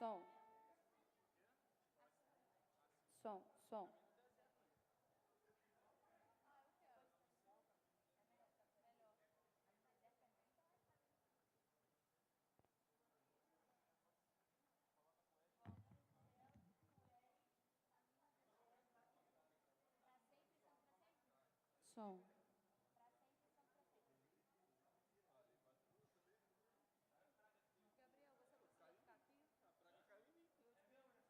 Som. Som, som. Som. Gabriel, você precisa ficar aqui? A praga caiu em mim. Eu te vou ficar um pouquinho pro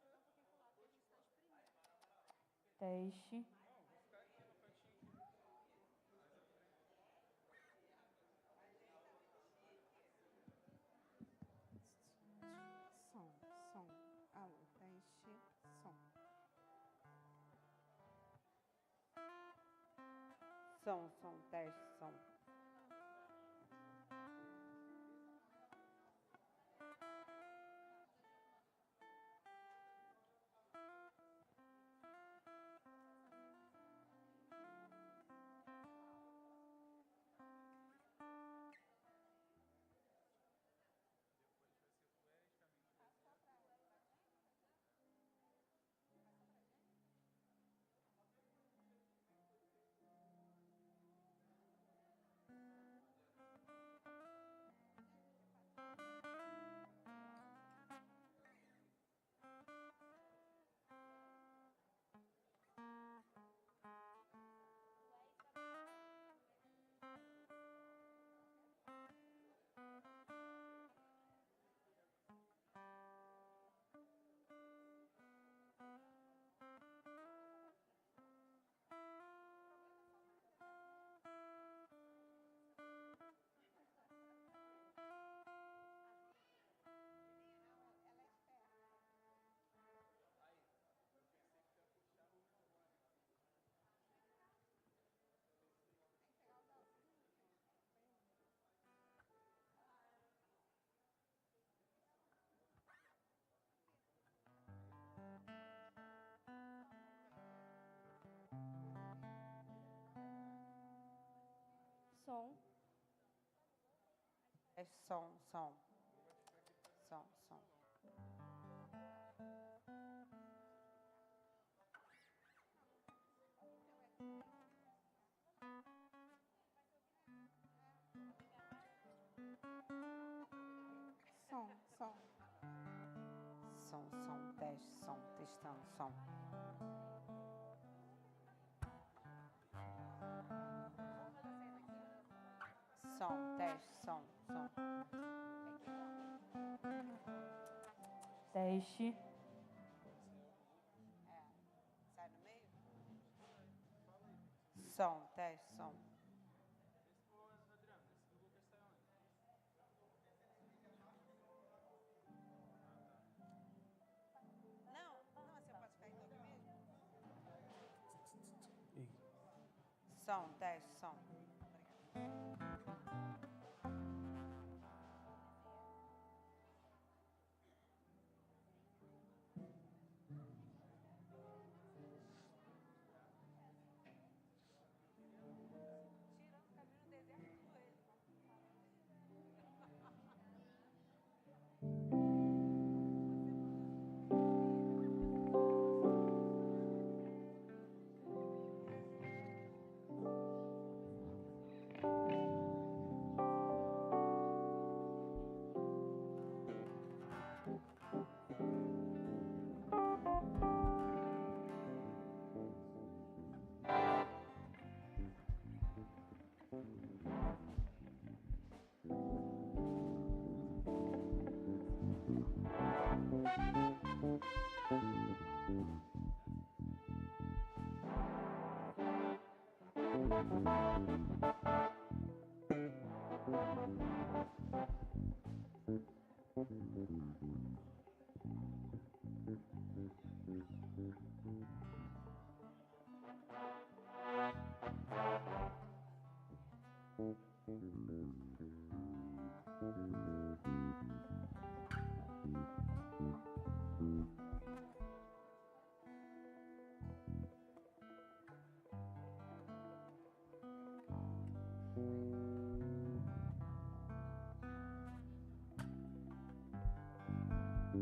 lado, porque a gente está espremendo. Teste. Não, vou ficar aqui no cantinho. Som, som. Alô, teste, som. Som, teste, som. Som. É som, som. Som, som. Som, som. Som, teste, som, testando, som. Som, teste, som, som. Teste. Sai no meio? Som, teste, som. Adriano, esse do Lucas sai onde? Não, você pode ficar então aqui mesmo? Ei. Som, teste, som. Tirando o caminho no deserto, tudo ele.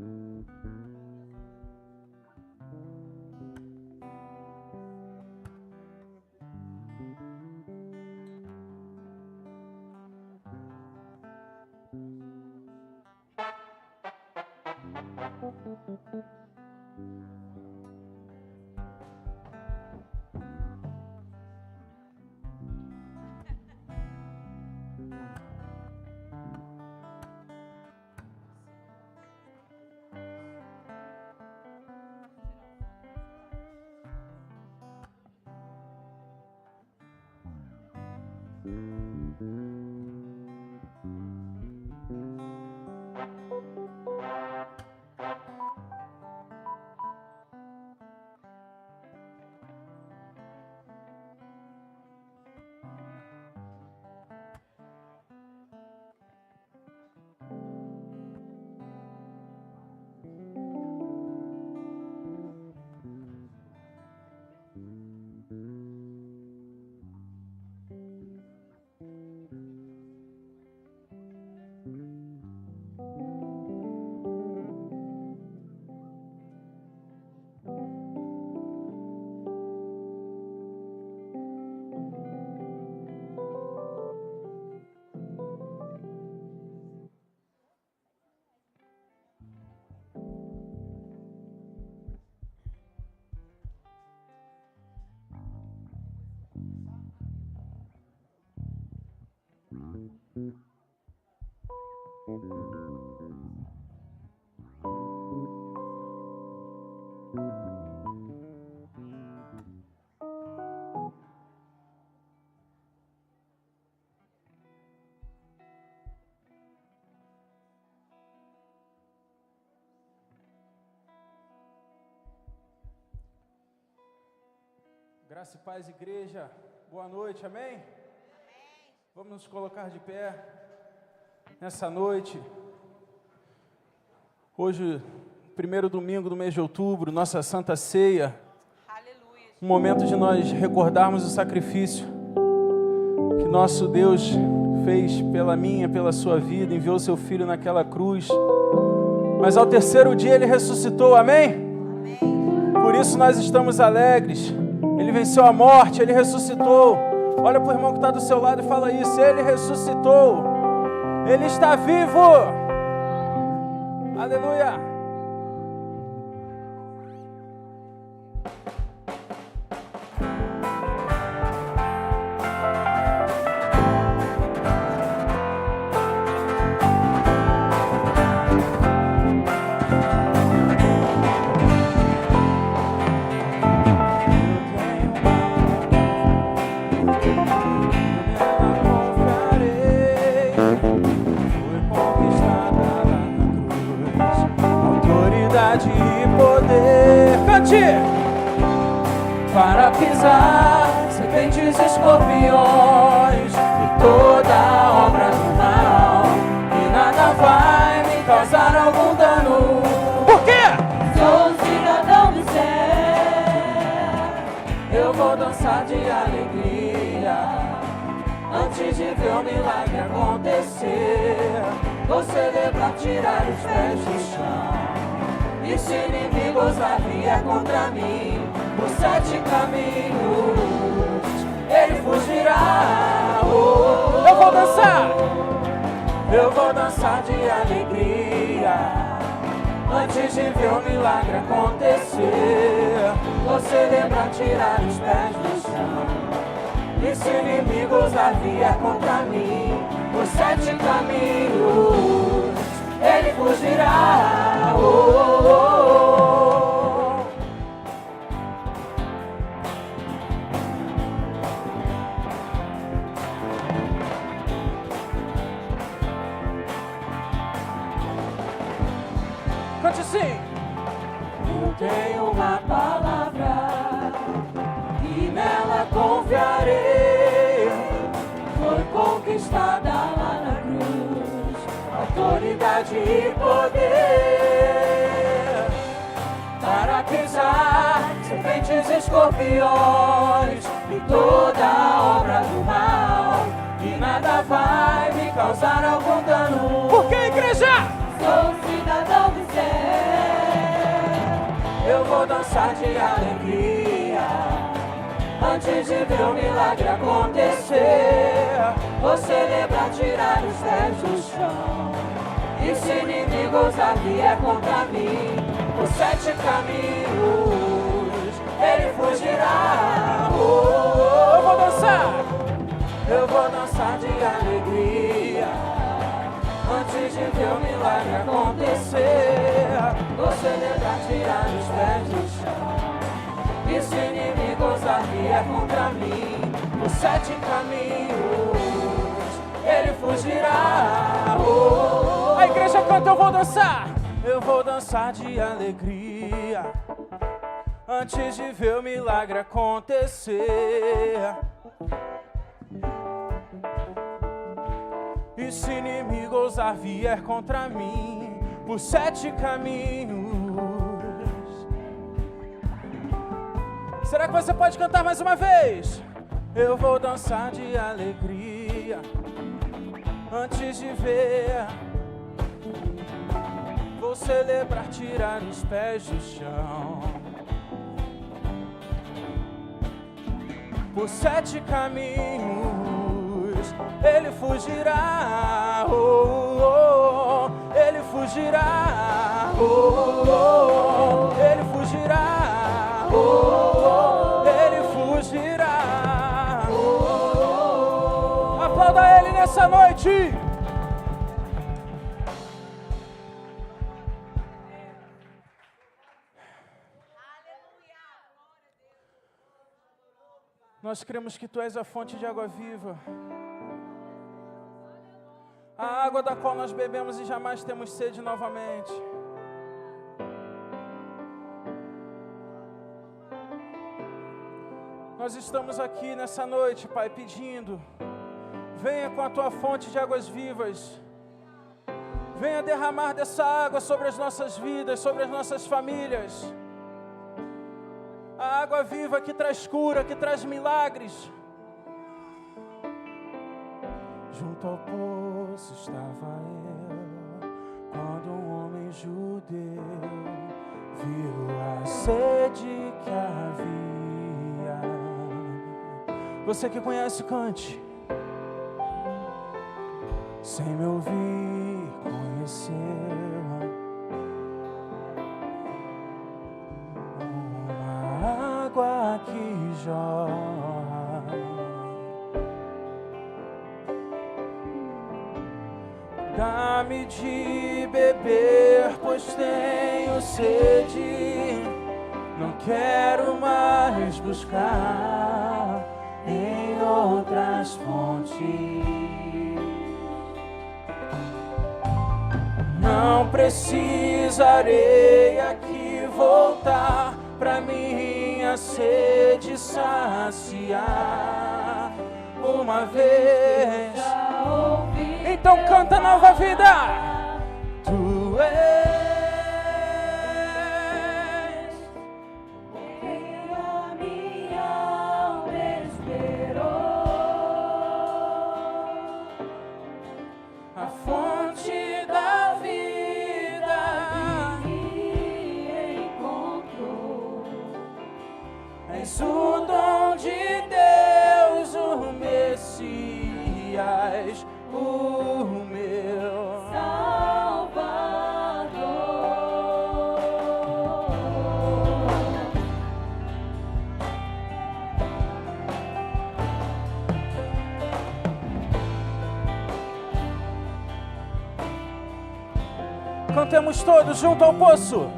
Graça e paz, igreja. Boa noite, amém? Amém. Vamos nos colocar de pé nessa noite. Hoje, primeiro domingo do mês de outubro, nossa Santa Ceia. Aleluia. Um momento de nós recordarmos o sacrifício que nosso Deus fez pela sua vida, enviou seu Filho naquela cruz. Mas ao terceiro dia Ele ressuscitou, amém? Amém. Por isso nós estamos alegres. Ele venceu a morte, Ele ressuscitou. Olha para o irmão que está do seu lado e fala isso. Ele ressuscitou. Ele está vivo. Aleluia. Para pisar serpentes e escorpiões e toda obra do mal, e nada vai me causar algum dano. Por quê? Sou cidadão do céu, eu vou dançar de alegria. Antes de ver o milagre acontecer, vou celebrar, tirar os pés do chão. E se inimigo ousar vier contra mim, por 7 caminhos ele fugirá. Eu vou dançar. Eu vou dançar de alegria. Antes de ver o milagre acontecer, vou celebrar, tirar os pés do chão. E se inimigo ousar vier contra mim, por 7 caminhos ele fugirá. Cante assim. Eu tenho uma palavra e nela confiarei. Foi conquistada lá na cruz, autoridade e poder para pisar serpentes e escorpiões e toda obra do mal, e nada vai me causar algum dano. Por que, igreja? Sou cidadão do céu, dançar de alegria. Antes de ver o milagre acontecer, vou celebrar, tirar os pés do chão. E se inimigo ousar vier contra mim, por 7 caminhos ele fugirá. Eu vou dançar, eu vou dançar de alegria. Antes de ver o milagre acontecer, vou celebrar, tirar os pés do chão. E se inimigo ousar vier contra mim, por 7 caminhos ele fugirá. A igreja canta, eu vou dançar. Eu vou dançar de alegria. Antes de ver o milagre acontecer. E se inimigo ousar vier contra mim, por 7 caminhos. Será que você pode cantar mais uma vez? Eu vou dançar de alegria. Antes de ver, vou celebrar, tirar os pés do chão. Por 7 caminhos ele fugirá. Ele fugirá. Ele fugirá. Ele fugirá. Aplauda ele nessa noite. Nós cremos que Tu és a fonte de água viva, a água da qual nós bebemos e jamais temos sede novamente. Nós estamos aqui nessa noite, Pai, pedindo, venha com a Tua fonte de águas vivas, venha derramar dessa água sobre as nossas vidas, sobre as nossas famílias. A água viva que traz cura, que traz milagres. Junto ao poço estava eu, quando um homem judeu viu a sede que havia. Você que conhece, cante. Sem me ouvir, conheceu água que jorra. Dá-me de beber, pois tenho sede. Não quero mais buscar em outras fontes. Não precisarei aqui voltar pra minha sede saciar uma vez. Então canta, Nova Vida. Tu és quem a minha alma esperou, a fonte da vida que encontrou. És o dom de Deus, o Messias, o meu Salvador. Cantemos todos junto ao poço.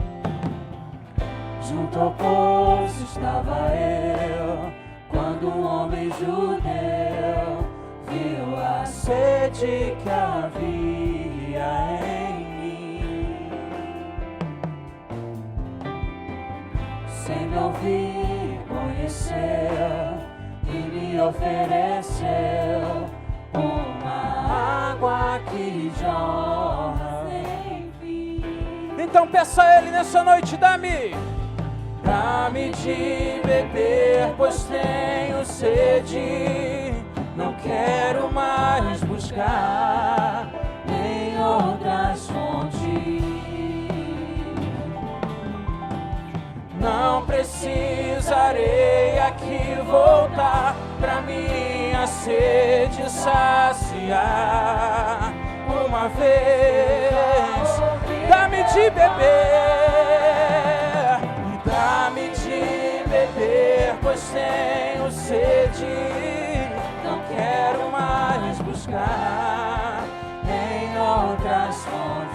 Junto ao poço estava eu, quando um homem judeu viu a sede que havia em mim. Sem me ouvir, conheceu e me ofereceu uma água que jorra sem fim. Então peça a Ele nessa noite, dá-me de beber, pois tenho sede. Não quero mais buscar em outras fontes. Não voltar pra minha sede saciar. Uma vez, dá-me de beber, e dá-me de beber, pois tenho sede. Não quero mais buscar em outras fontes.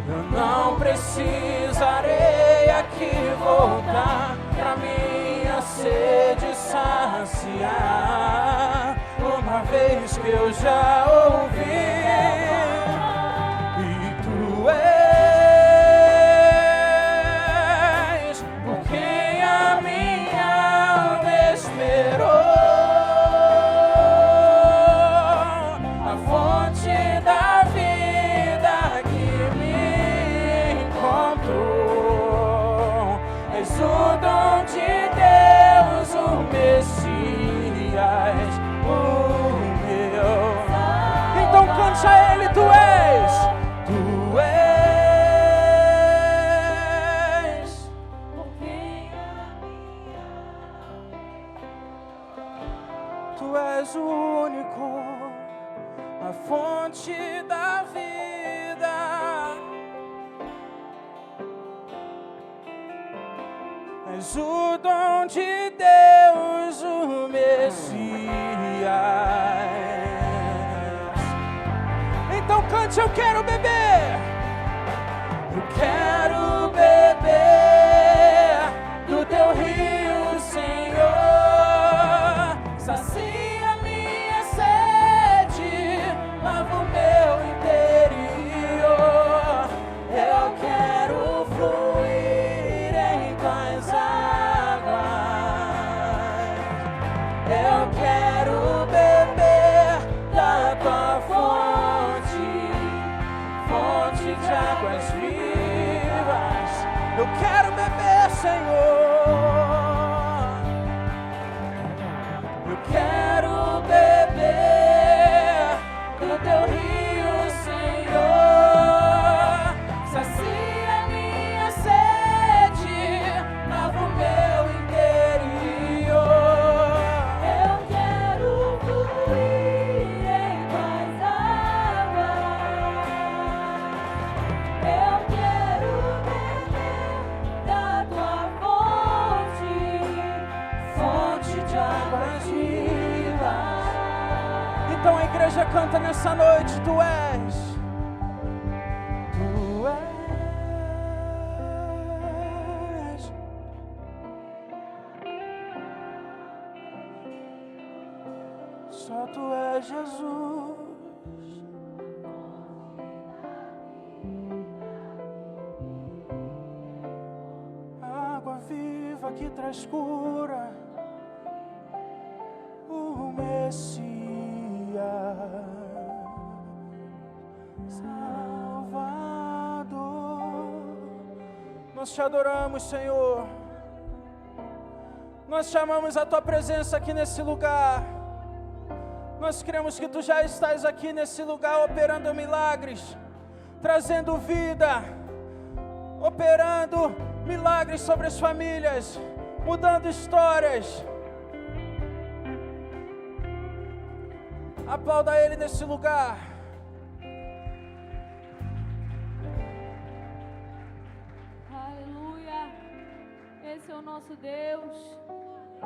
Eu não precisarei aqui voltar pra minha sede saciar. Uma vez que eu já ouvi, e tu és por quem a minha alma esperou, a fonte da vida que me encontrou. És o dom de Deus, o Messias, o meu. Então cante a Ele, tu és, tu és o único, a fonte da vida. És o dom de Deus, o Messias. Então cante, eu quero beber. Eu quero beber do teu rio, Senhor. Sacia minha sede, lava o meu interior. Eu quero fluir em tuas águas. Eu quero beber da tua fonte, fonte de águas vivas. Eu quero beber, Senhor. Eu quero beber do teu rio, Senhor. Sacia minha sede, lava o meu interior. Eu quero fluir em tuas águas. Eu quero beber da tua fonte, fonte de águas vivas. Então a igreja canta nessa noite, tu és, tu és. Só tu és Jesus. Água viva que traz cura, o Messias, Salvador. Nós te adoramos, Senhor. Nós chamamos a tua presença aqui nesse lugar. Nós cremos que tu já estás aqui nesse lugar operando milagres, trazendo vida, operando milagres sobre as famílias, mudando histórias. Aplauda Ele nesse lugar. Aleluia. Esse é o nosso Deus.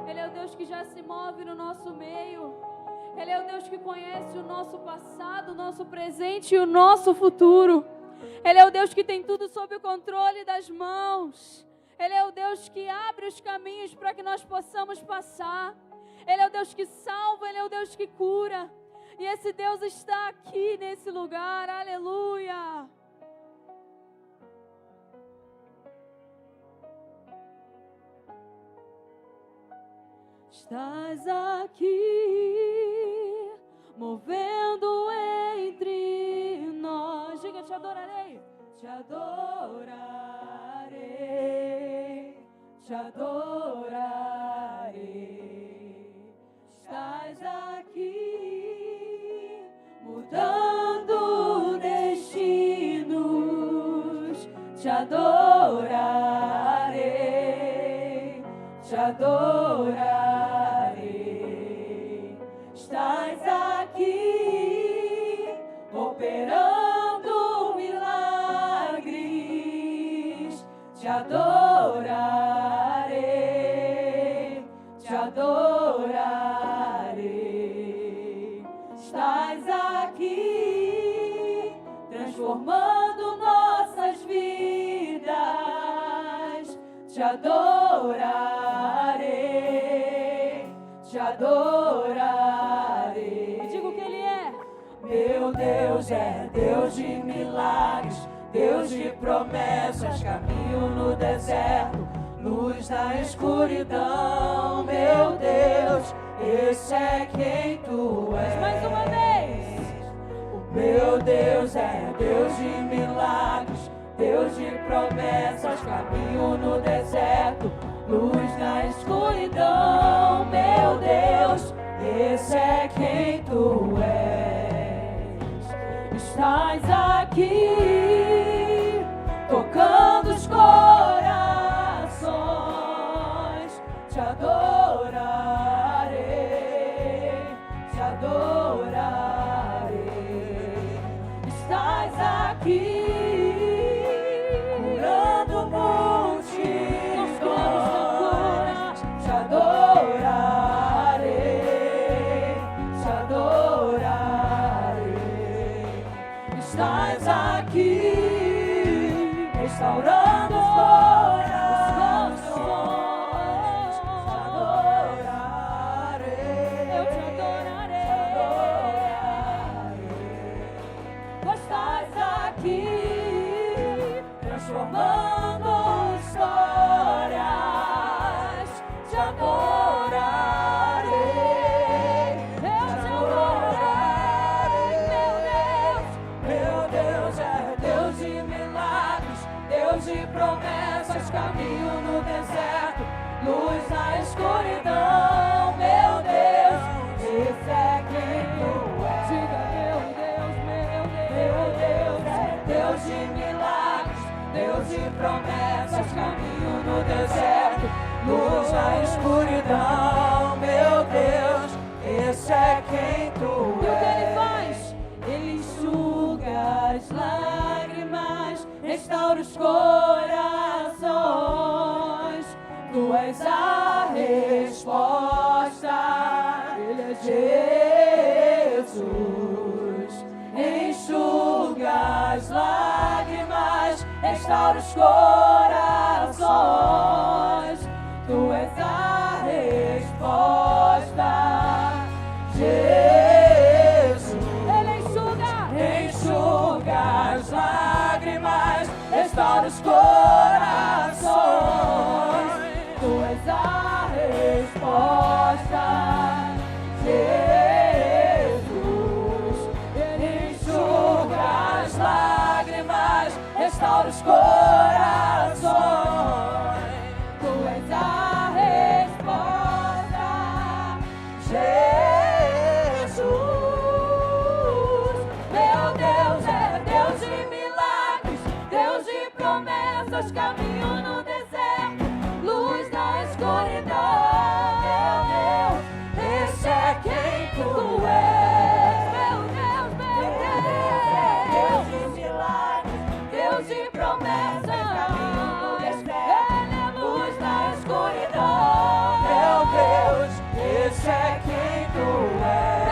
Ele é o Deus que já se move no nosso meio. Ele é o Deus que conhece o nosso passado, o nosso presente e o nosso futuro. Ele é o Deus que tem tudo sob o controle das mãos. Ele é o Deus que abre os caminhos para que nós possamos passar. Ele é o Deus que salva, Ele é o Deus que cura. E esse Deus está aqui nesse lugar. Aleluia. Estás aqui, movendo entre nós. Diga, te adorarei. Te adorarei. Te adorarei. Estás aqui, mudando destinos. Te adorarei. adorarei. Estás aqui, operando milagres. Te adorarei, te adorarei. Estás aqui, transformando nossas vidas. Te adorarei, te adorarei. Digo que Ele é. Meu Deus é Deus de milagres, Deus de promessas, caminho no deserto, luz na escuridão. Meu Deus, esse é quem Tu és. Mais uma vez. Meu Deus é Deus de milagres, Deus de promessas, caminho no deserto, luz na escuridão. Meu Deus, esse é quem Tu és. Estás aqui, tocando os corações. Te adorarei, te adorarei. Estás aqui, curando multidões. Te adorarei, te adorarei. Estás aqui, restaurando os corações. Te adorarei, eu te adorarei. Estás aqui, transformando histórias. Te adorarei, eu te adorarei. Meu Deus é Deus de milagres, Deus de promessas, caminho no deserto, luz na escuridão. Meu Deus, esse é quem Tu és. Diga, meu Deus, meu Deus é Deus de milagres, Deus de promessas, caminho no deserto, luz na escuridão. Meu Deus, esse é quem Tu és. E o que Ele faz? Ele enxuga as lágrimas, restaura os corações. Tu és a resposta, Ele é Jesus. Enxuga as lágrimas, restaura os corações. Tu és a resposta, Jesus. Ele enxuga as lágrimas, restaura os corações. Tu és a resposta, Jesus. Ele enxuga as lágrimas, restaura os corações. Tu és a resposta, Jesus. Meu Deus é Deus de milagres, Deus de promessas, caminho no deserto, luz na escuridão. Meu Deus, esse é quem Tu és. Meu Deus, Deus de milagres, Deus de promessas, caminho no deserto, Ele é luz na escuridão. Meu Deus, esse é quem Tu és.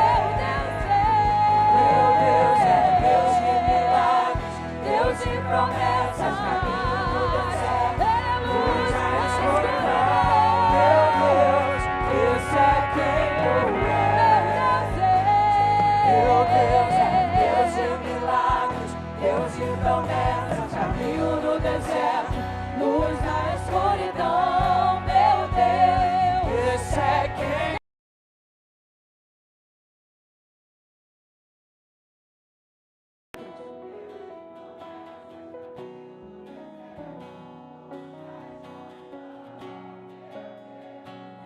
Meu Deus é Deus de milagres, Deus de promessas, caminho no deserto, luz na escuridão. Meu Deus, esse é quem Tu és. Meu Deus é Deus de milagres, Deus de promessas, caminho no deserto, luz na escuridão. Meu Deus, esse é quem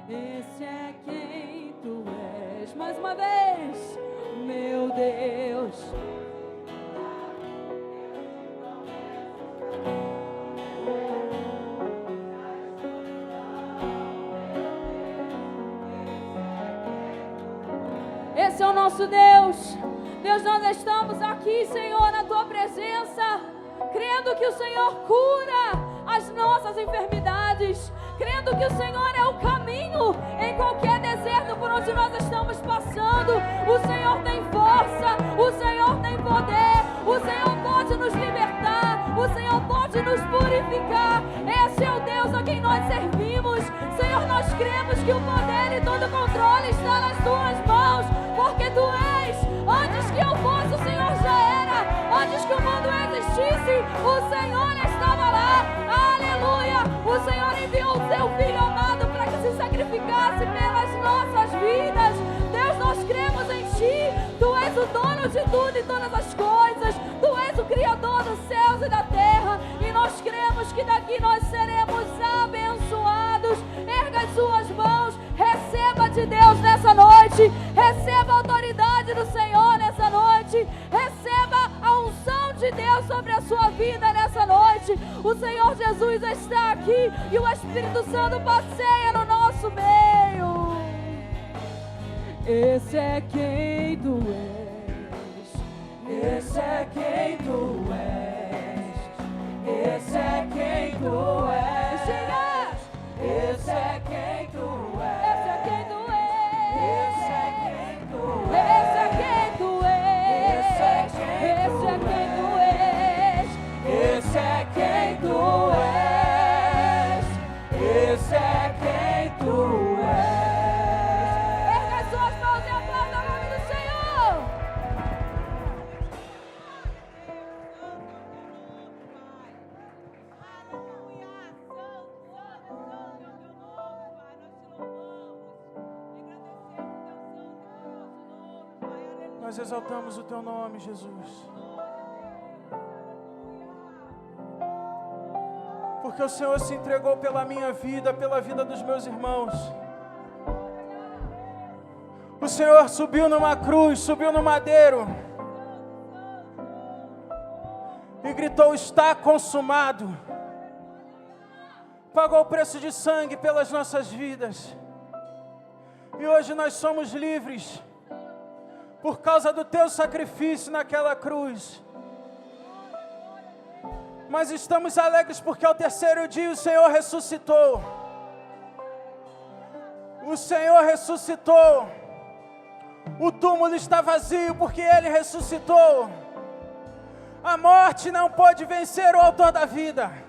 Esse é quem Tu és. Mais uma vez, meu Deus. nosso Deus. Deus, nós estamos aqui, Senhor, na Tua presença, crendo que o Senhor cura as nossas enfermidades, crendo que o Senhor é o caminho em qualquer deserto por onde nós estamos passando. O Senhor tem força, o Senhor tem poder, o Senhor pode nos libertar, o Senhor pode nos purificar. Esse é o Deus a quem nós servimos. Senhor, nós cremos que o poder e todo o controle está nas Tuas mãos, porque Tu és. Antes que eu fosse, o Senhor já era. Antes que o mundo existisse, o Senhor estava lá. Aleluia! O Senhor enviou o Seu Filho amado para que se sacrificasse pelas nossas vidas. Deus, nós cremos em Ti. Tu és o dono de tudo e todas as coisas. Tu és o Criador dos céus e da terra. E nós cremos que daqui nós seremos abençoados. Erga as suas mãos. Receba de Deus nessa noite. Receba a autoridade do Senhor nessa noite. Receba a unção de Deus sobre a sua vida nessa noite. O Senhor Jesus está aqui e o Espírito Santo passeia no nosso meio. Esse é quem Tu és. Esse é quem Tu és. Esse é quem Tu és. Esse é quem Tu és. Esse é quem Tu és. Esse é quem Tu és. Esse é quem Tu és. Esse é quem Tu és. Esse é quem Tu és. Erga as suas mãos e aplauda o nome do Senhor. Nós exaltamos o Teu nome, Jesus. Porque o Senhor se entregou pela minha vida, pela vida dos meus irmãos. O Senhor subiu numa cruz, subiu no madeiro e gritou: está consumado. Pagou o preço de sangue pelas nossas vidas. E hoje nós somos livres por causa do Teu sacrifício naquela cruz. Mas estamos alegres porque ao terceiro dia o Senhor ressuscitou. O Senhor ressuscitou. O túmulo está vazio porque Ele ressuscitou. A morte não pode vencer o autor da vida.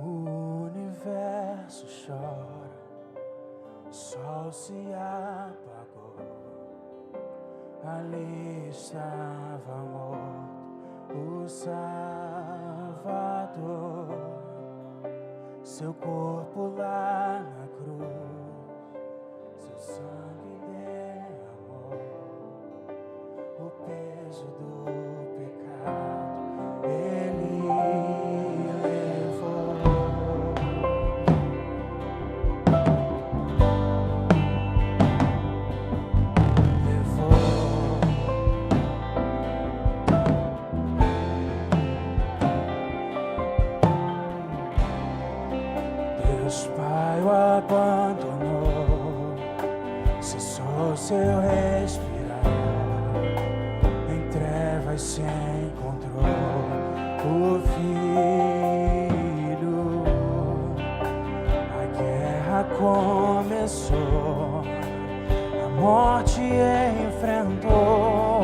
O universo chora, o sol se apagou, ali estava morto o Salvador, seu corpo lá na cruz, seu sangue derramou, o peso do pecado Ele levou. Deus Pai o abandonou, cessou seu respirar, em trevas se encontrou o Filho. A guerra começou, a morte enfrentou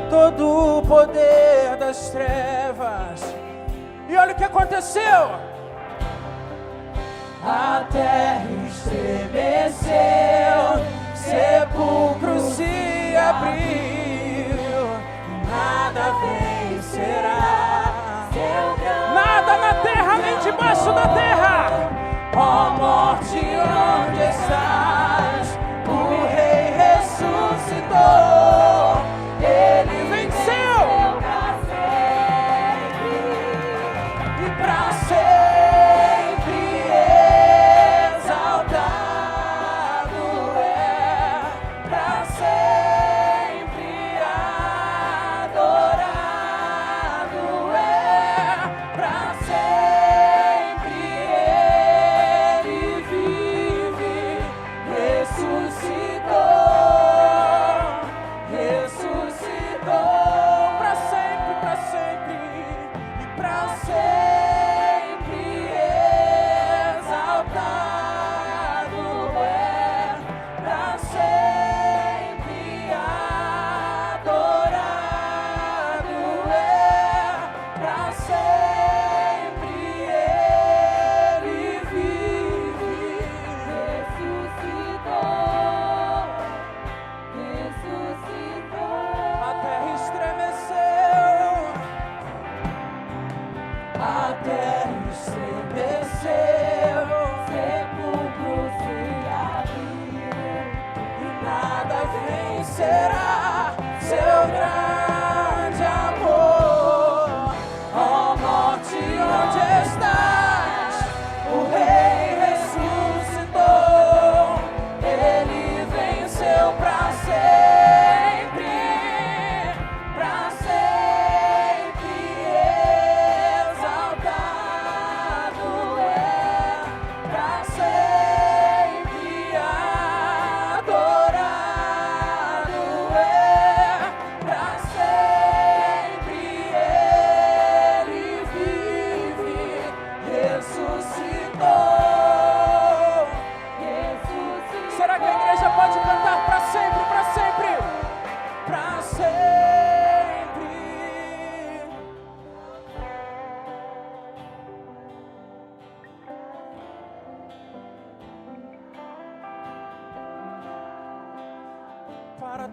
todo o poder das trevas. E olha o que aconteceu. A terra estremeceu, sepulcro se abriu, nada vencerá, nada na terra nem debaixo da terra. Ó morte, onde estás? O Rei ressuscitou, Ele venceu e para sempre exaltar.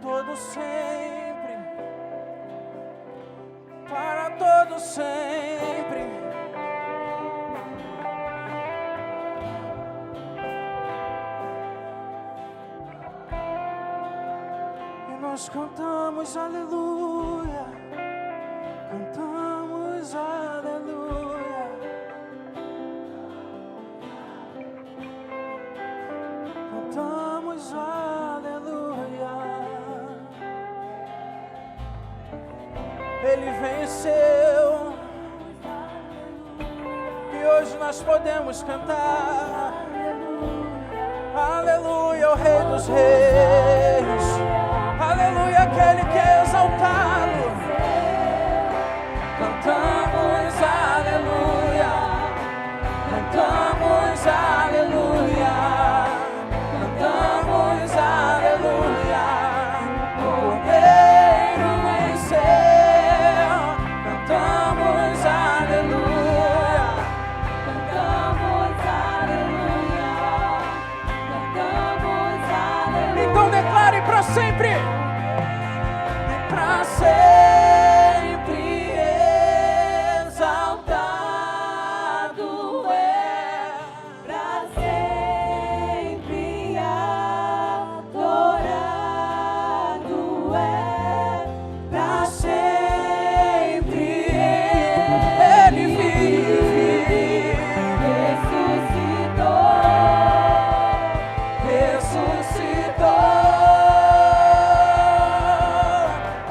todo sempre, para todo sempre. E nós cantamos aleluia, cantamos aleluia, cantamos aleluia. Ele venceu e hoje nós podemos cantar aleluia, o Rei dos Reis, aleluia, aquele que é exaltado. Cantamos aleluia, cantamos aleluia, cantamos aleluia. O Cordeiro venceu, cantamos aleluia, Cantamos aleluia, cantamos aleluia. então declare para sempre, e para sempre exaltado é, Pra sempre adorado é, para sempre ele vive, ressuscitou,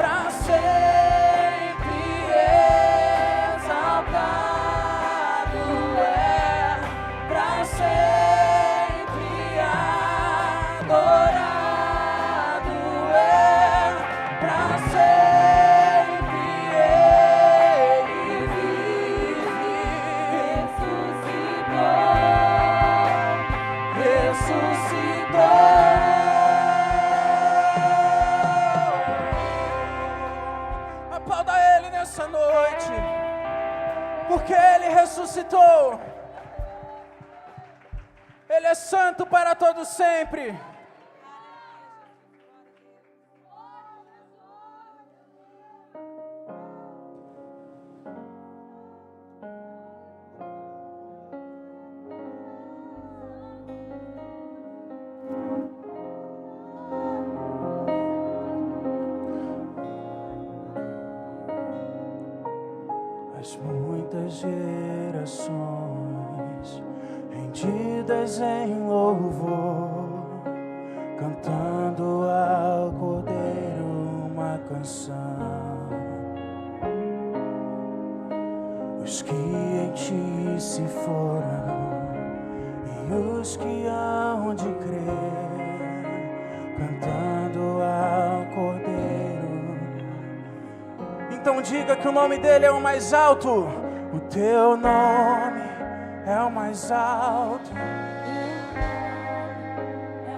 para sempre exaltado é, para sempre adorado é, para sempre ele vive, ressuscitou. Aplauda ele nessa noite, porque ele ressuscitou. Ele é santo para todo sempre. As muitas gerações rendidas em louvor, cantando ao Cordeiro uma canção. Os que em ti se foram e os que hão de crer, cantando ao Cordeiro. Então diga que o nome dele é o mais alto. O teu nome é o mais alto. é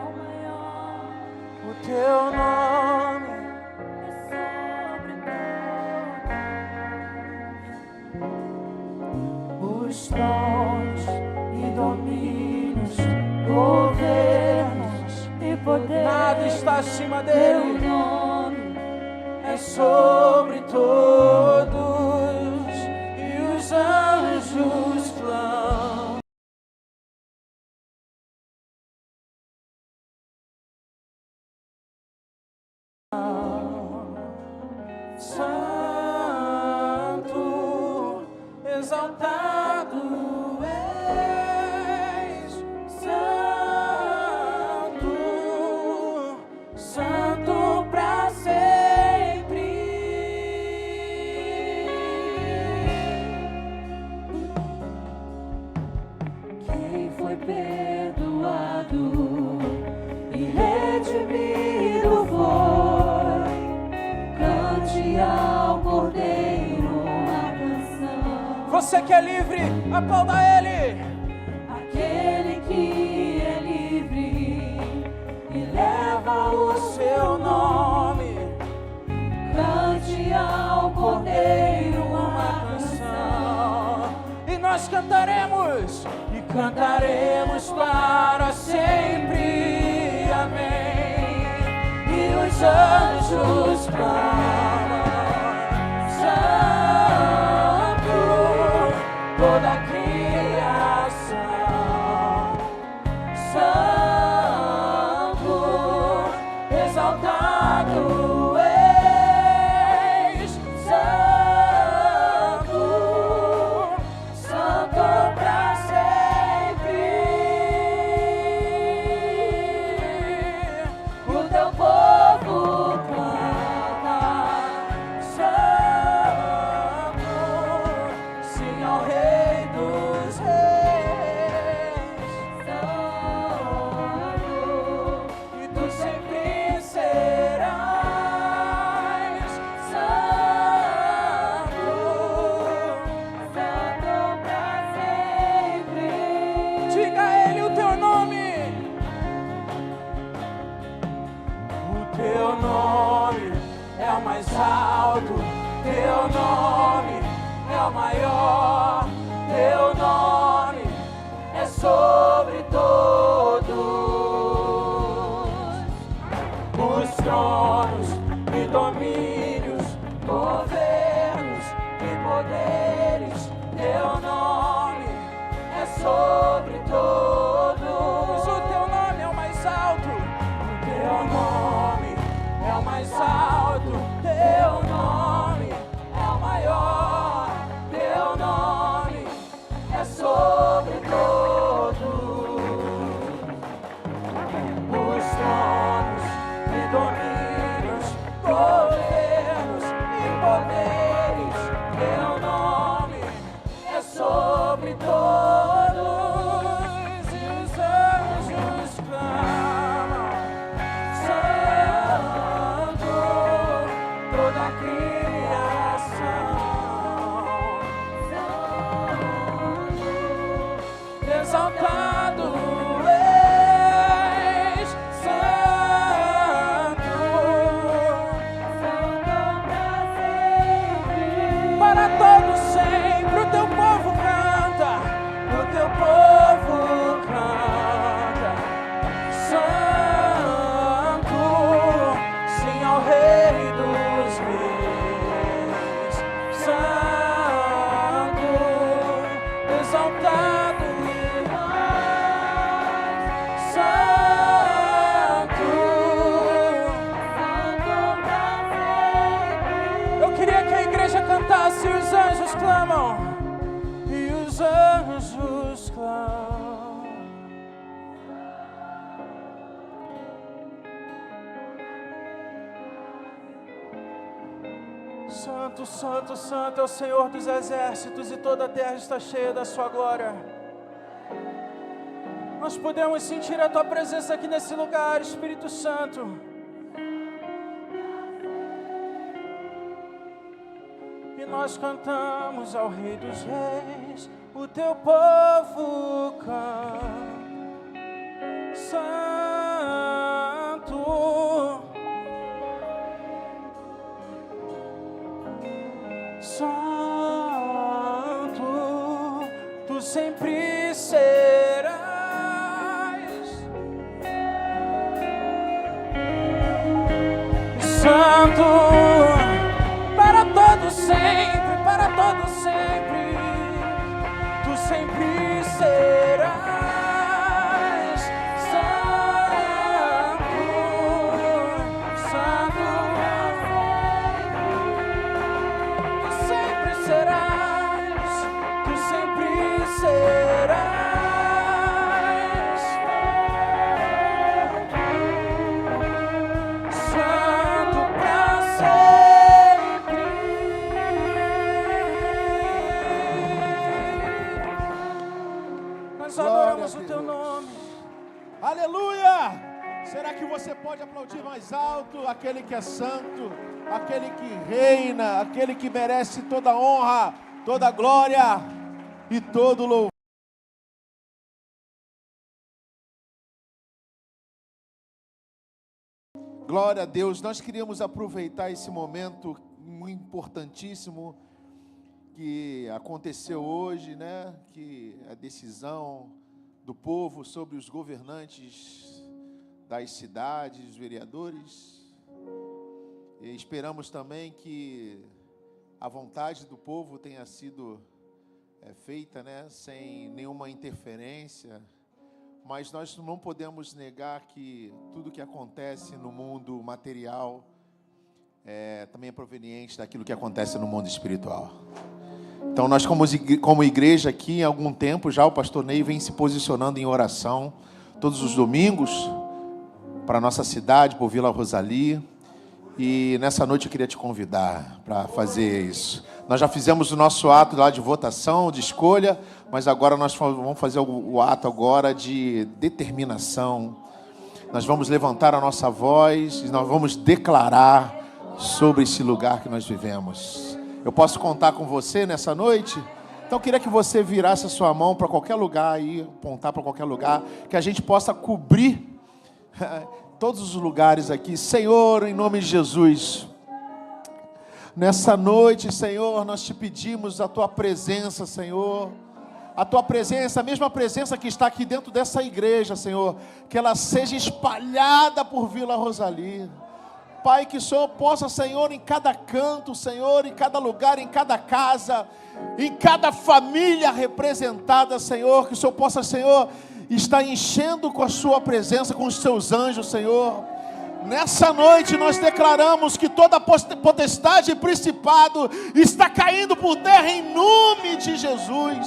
o maior, O teu nome é sobre os tronos e domínios, governos e poder. nada está acima Teu dele. nome É sobre todos e os anjos clamam. Santo, exaltado és, Santo, Santo para sempre. Quem foi perdoado e redimido foi, cante ao Cordeiro uma canção. Você que é livre, aplauda ele. Aquele que é livre e Leva o seu nome, cante ao Cordeiro uma canção. E nós cantaremos, e cantaremos para sempre. Amém. E os os anjos clamam, Santo, toda a criação, Santo, exaltado és, Santo, Santo pra sempre. O teu povo canta, Santo, sim ao Rei dos Reis, Santo, e tu sempre serás, Santo, Santo pra sempre. Diga a Ele o teu nome. O teu nome é o mais alto, teu nome é o maior, teu nome é sobre todos os tronos e domínios, governos e poderes, teu nome é sobre todos. O teu nome é o mais alto, o teu nome é o mais alto, teu nome é o maior, teu nome é sobre todos os tronos e domínios, governos e poderes, teu nome é sobre todos, e os anjos clamam, Santo, toda a criação, Santo, exaltado és, Santo, Santo pra sempre. Para todos sempre o teu povo canta, o teu povo canta, Santo, sim ao Rei dos Reis, Santo, exaltado és, Santo, Santo pra sempre. Eu queria que a igreja cantasse e os anjos clamam, e os anjos clamam. Santo, santo, santo é o Senhor dos exércitos, e toda a terra está cheia da sua glória. Nós podemos sentir a tua presença aqui nesse lugar, Espírito Santo. E nós cantamos ao Rei dos Reis, o teu povo canta, Santo, Santo, tu sempre serás, Santo, para todo sempre, para todo sempre, tu sempre serás, Santo, Santo, tu sempre serás, tu sempre serás, Santo pra sempre. Nós adoramos o teu nome. Aleluia! Será que você pode aplaudir mais alto aquele que é santo, aquele que reina, aquele que merece toda honra, toda glória e todo louvor? Glória a Deus. Nós queríamos aproveitar esse momento importantíssimo que aconteceu hoje, né? Que a decisão do povo sobre os governantes das cidades, os vereadores. esperamos também que a vontade do povo tenha sido feita, né, sem nenhuma interferência. Mas nós não podemos negar que tudo que acontece no mundo material também é proveniente daquilo que acontece no mundo espiritual. Então nós como igreja aqui, há algum tempo já, o pastor Ney vem se posicionando em oração todos os domingos para a nossa cidade, por Vila Rosali. E nessa noite eu queria te convidar para fazer isso. Nós já fizemos o nosso ato lá de votação, de escolha, mas agora nós vamos fazer o ato agora de determinação. Nós vamos levantar a nossa voz e nós vamos declarar sobre esse lugar que nós vivemos. Eu posso contar com você nessa noite? Então eu queria que você virasse a sua mão para qualquer lugar aí, apontar para qualquer lugar, que a gente possa cobrir todos os lugares aqui. Senhor, em nome de Jesus, nessa noite, Senhor, nós te pedimos a Tua presença, Senhor. A Tua presença, a mesma presença que está aqui dentro dessa igreja, Senhor, que ela seja espalhada por Vila Rosali. Pai, que o Senhor possa, Senhor, em cada canto, Senhor, em cada lugar, em cada casa, em cada família representada, Senhor, que o Senhor possa, Senhor, estar enchendo com a sua presença, com os seus anjos, Senhor. Nessa noite nós declaramos que toda potestade e principado está caindo por terra em nome de Jesus.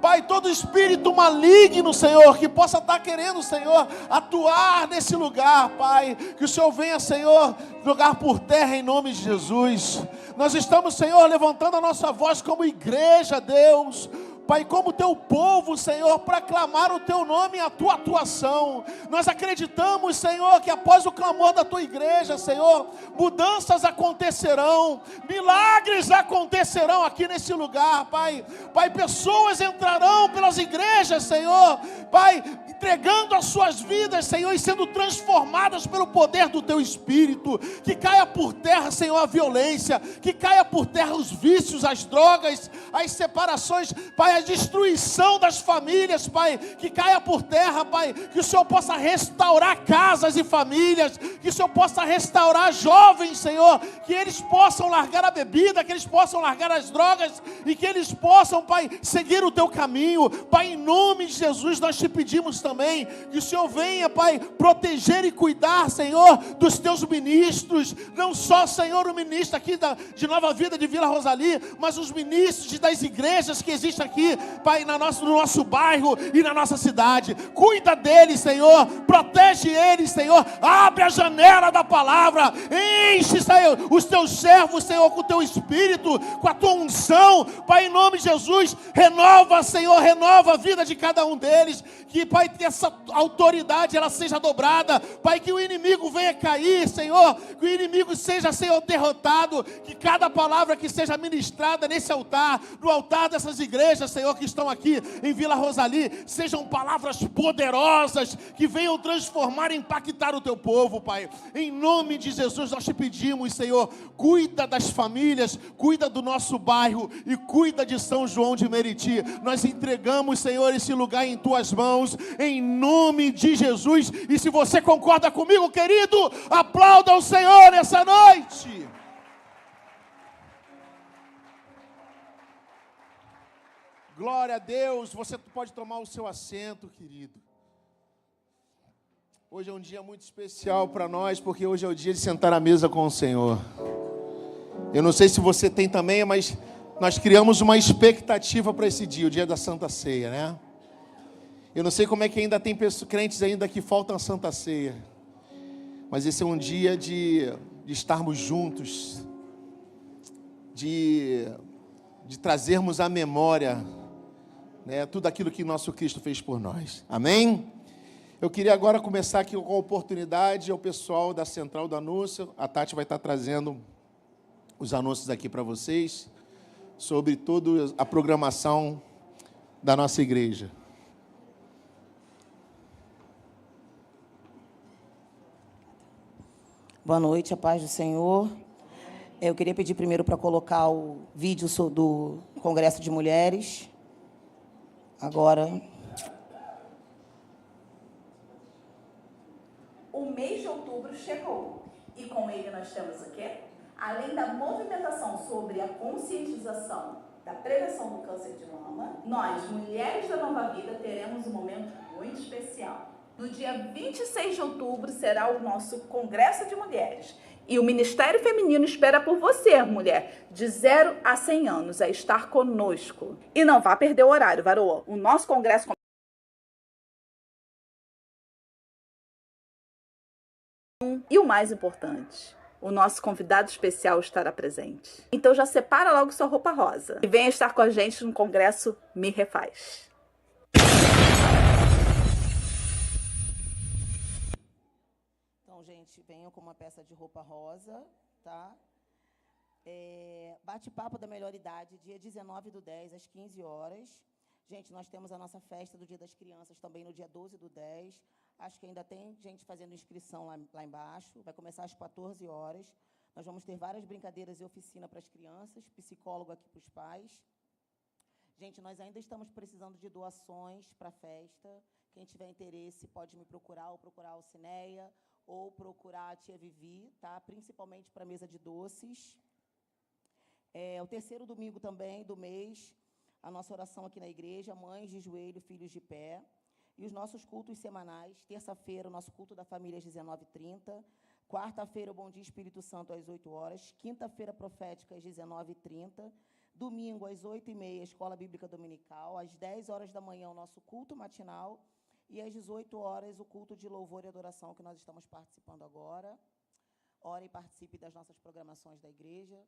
Pai, todo espírito maligno, Senhor, que possa estar querendo, Senhor, atuar nesse lugar, Pai, que o Senhor venha, Senhor, jogar por terra em nome de Jesus. Nós estamos, Senhor, levantando a nossa voz como igreja, Deus, Pai, como teu povo, Senhor, para clamar o teu nome e a tua atuação. Nós acreditamos, Senhor, que após o clamor da tua igreja, Senhor, mudanças acontecerão, milagres acontecerão aqui nesse lugar, Pai. Pai, pessoas entrarão pelas igrejas, Senhor, Pai, entregando as suas vidas, Senhor, e sendo transformadas pelo poder do teu Espírito. Que caia por terra, Senhor, a violência, que caia por terra os vícios, as drogas, as separações, Pai, a destruição das famílias, Pai, que caia por terra, Pai, que o Senhor possa restaurar casas e famílias, que o Senhor possa restaurar jovens, Senhor, que eles possam largar a bebida, que eles possam largar as drogas e que eles possam, Pai, seguir o teu caminho. Pai, em nome de Jesus, nós te pedimos também que o Senhor venha, Pai, proteger e cuidar, Senhor, dos teus ministros, não só, Senhor, o ministro aqui de Nova Vida de Vila Rosali, mas os ministros das igrejas que existem aqui, Pai, no nosso bairro e na nossa cidade. Cuida deles, Senhor, protege eles, Senhor, abre a janela da palavra, enche, Senhor, os teus servos, Senhor, com o teu Espírito, com a tua unção, Pai, em nome de Jesus, renova, Senhor, renova a vida de cada um deles, que, Pai, que essa autoridade, ela seja dobrada, Pai, que o inimigo venha cair, Senhor, que o inimigo seja, Senhor, derrotado, que cada palavra que seja ministrada nesse altar, no altar dessas igrejas, Senhor, que estão aqui em Vila Rosali, sejam palavras poderosas, que venham transformar e impactar o teu povo, Pai. Em nome de Jesus nós te pedimos, Senhor, cuida das famílias, cuida do nosso bairro e cuida de São João de Meriti. Nós entregamos, Senhor, esse lugar em tuas mãos, em nome de Jesus. E se você concorda comigo, querido, aplauda o Senhor nessa noite. Glória a Deus, você pode tomar o seu assento, querido. Hoje é um dia muito especial para nós, porque hoje é o dia de sentar à mesa com o Senhor. Eu não sei se você tem também, mas nós criamos uma expectativa para esse dia, o dia da Santa Ceia, né? Eu não sei como é que ainda tem crentes ainda que faltam a Santa Ceia, mas esse é um dia de estarmos juntos, de trazermos à memória, né, tudo aquilo que nosso Cristo fez por nós. Amém? Eu queria agora começar aqui com a oportunidade ao pessoal da Central do Anúncio. A Tati vai estar trazendo os anúncios aqui para vocês, sobre toda a programação da nossa igreja. Boa noite, a paz do Senhor. Eu queria pedir primeiro para colocar o vídeo do Congresso de Mulheres. Agora. O mês de outubro chegou e com ele nós temos o quê? Além da movimentação sobre a conscientização da prevenção do câncer de mama, nós, Mulheres da Nova Vida, teremos um momento muito especial. No dia 26 de outubro será o nosso Congresso de Mulheres. E o Ministério Feminino espera por você, mulher, de 0 a 100 anos, a estar conosco. E não vá perder o horário, varoa. O nosso congresso... E o mais importante, o nosso convidado especial estará presente. Então já separa logo sua roupa rosa e venha estar com a gente no Congresso Me Refaz. Então, gente, venham com uma peça de roupa rosa, tá? Bate-papo da melhor idade, dia 19/10, às 15 horas. Gente, nós temos a nossa festa do Dia das Crianças também no dia 12/10. Acho que ainda tem gente fazendo inscrição lá embaixo. Vai começar às 14 horas. Nós vamos ter várias brincadeiras e oficina para as crianças, psicólogo aqui para os pais. Gente, nós ainda estamos precisando de doações para a festa. Quem tiver interesse pode me procurar, ou procurar a Alcineia, ou procurar a tia Vivi, tá? Principalmente para a mesa de doces. O terceiro domingo também do mês, a nossa oração aqui na igreja, mães de joelho, filhos de pé. E os nossos cultos semanais, terça-feira, o nosso culto da família às 19h30, quarta-feira, o Bom Dia Espírito Santo às 8 horas, quinta-feira, profética às 19h30, domingo às 8h30, Escola Bíblica Dominical, às 10 horas da manhã, o nosso culto matinal, e às 18 horas, o culto de louvor e adoração que nós estamos participando agora. Ore e participe das nossas programações da igreja.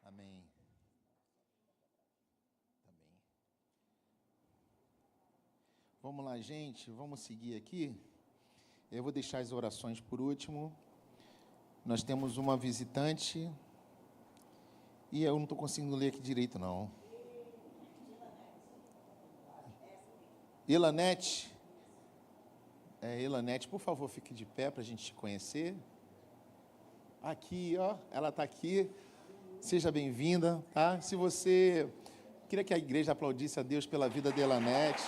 Amém. Amém. Vamos lá, gente. Vamos seguir aqui. Eu vou deixar as orações por último. Nós temos uma visitante. E eu não estou conseguindo ler aqui direito, não. Elanete. Elanete, por favor, fique de pé para a gente te conhecer. Aqui, ó. Ela está aqui. Seja bem-vinda, tá? Se você... Queria que a igreja aplaudisse a Deus pela vida de Elanete.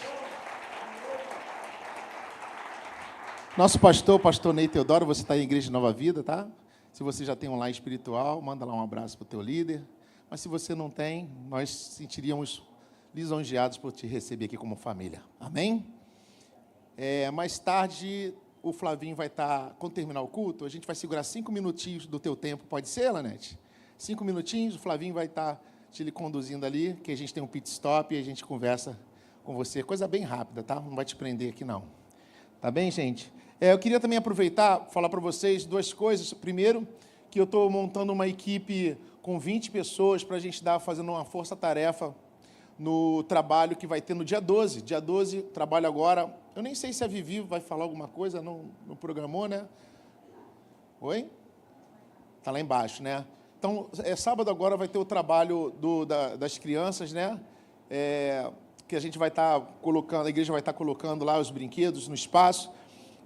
Nosso pastor, pastor Ney Teodoro, você está em Igreja Nova Vida, tá? Se você já tem um lar espiritual, manda lá um abraço para o teu líder. Mas se você não tem, nós sentiríamos lisonjeados por te receber aqui como família. Amém? Mais tarde, o Flavinho vai estar... Quando terminar o culto, a gente vai segurar 5 minutinhos do teu tempo. Pode ser, Elanete? 5 minutinhos, o Flavinho vai estar te conduzindo ali, que a gente tem um pit stop e a gente conversa com você. Coisa bem rápida, tá? Não vai te prender aqui, não. Tá bem, gente? Eu queria também aproveitar, falar para vocês 2 coisas. Primeiro, que eu estou montando uma equipe com 20 pessoas para a gente fazendo uma força-tarefa no trabalho que vai ter no dia 12. Dia 12, trabalho agora. Eu nem sei se a Vivi vai falar alguma coisa, não programou, né? Oi? Está lá embaixo, né? Então, sábado agora vai ter o trabalho das crianças, né? Que a gente vai estar colocando, a igreja vai estar colocando lá os brinquedos no espaço.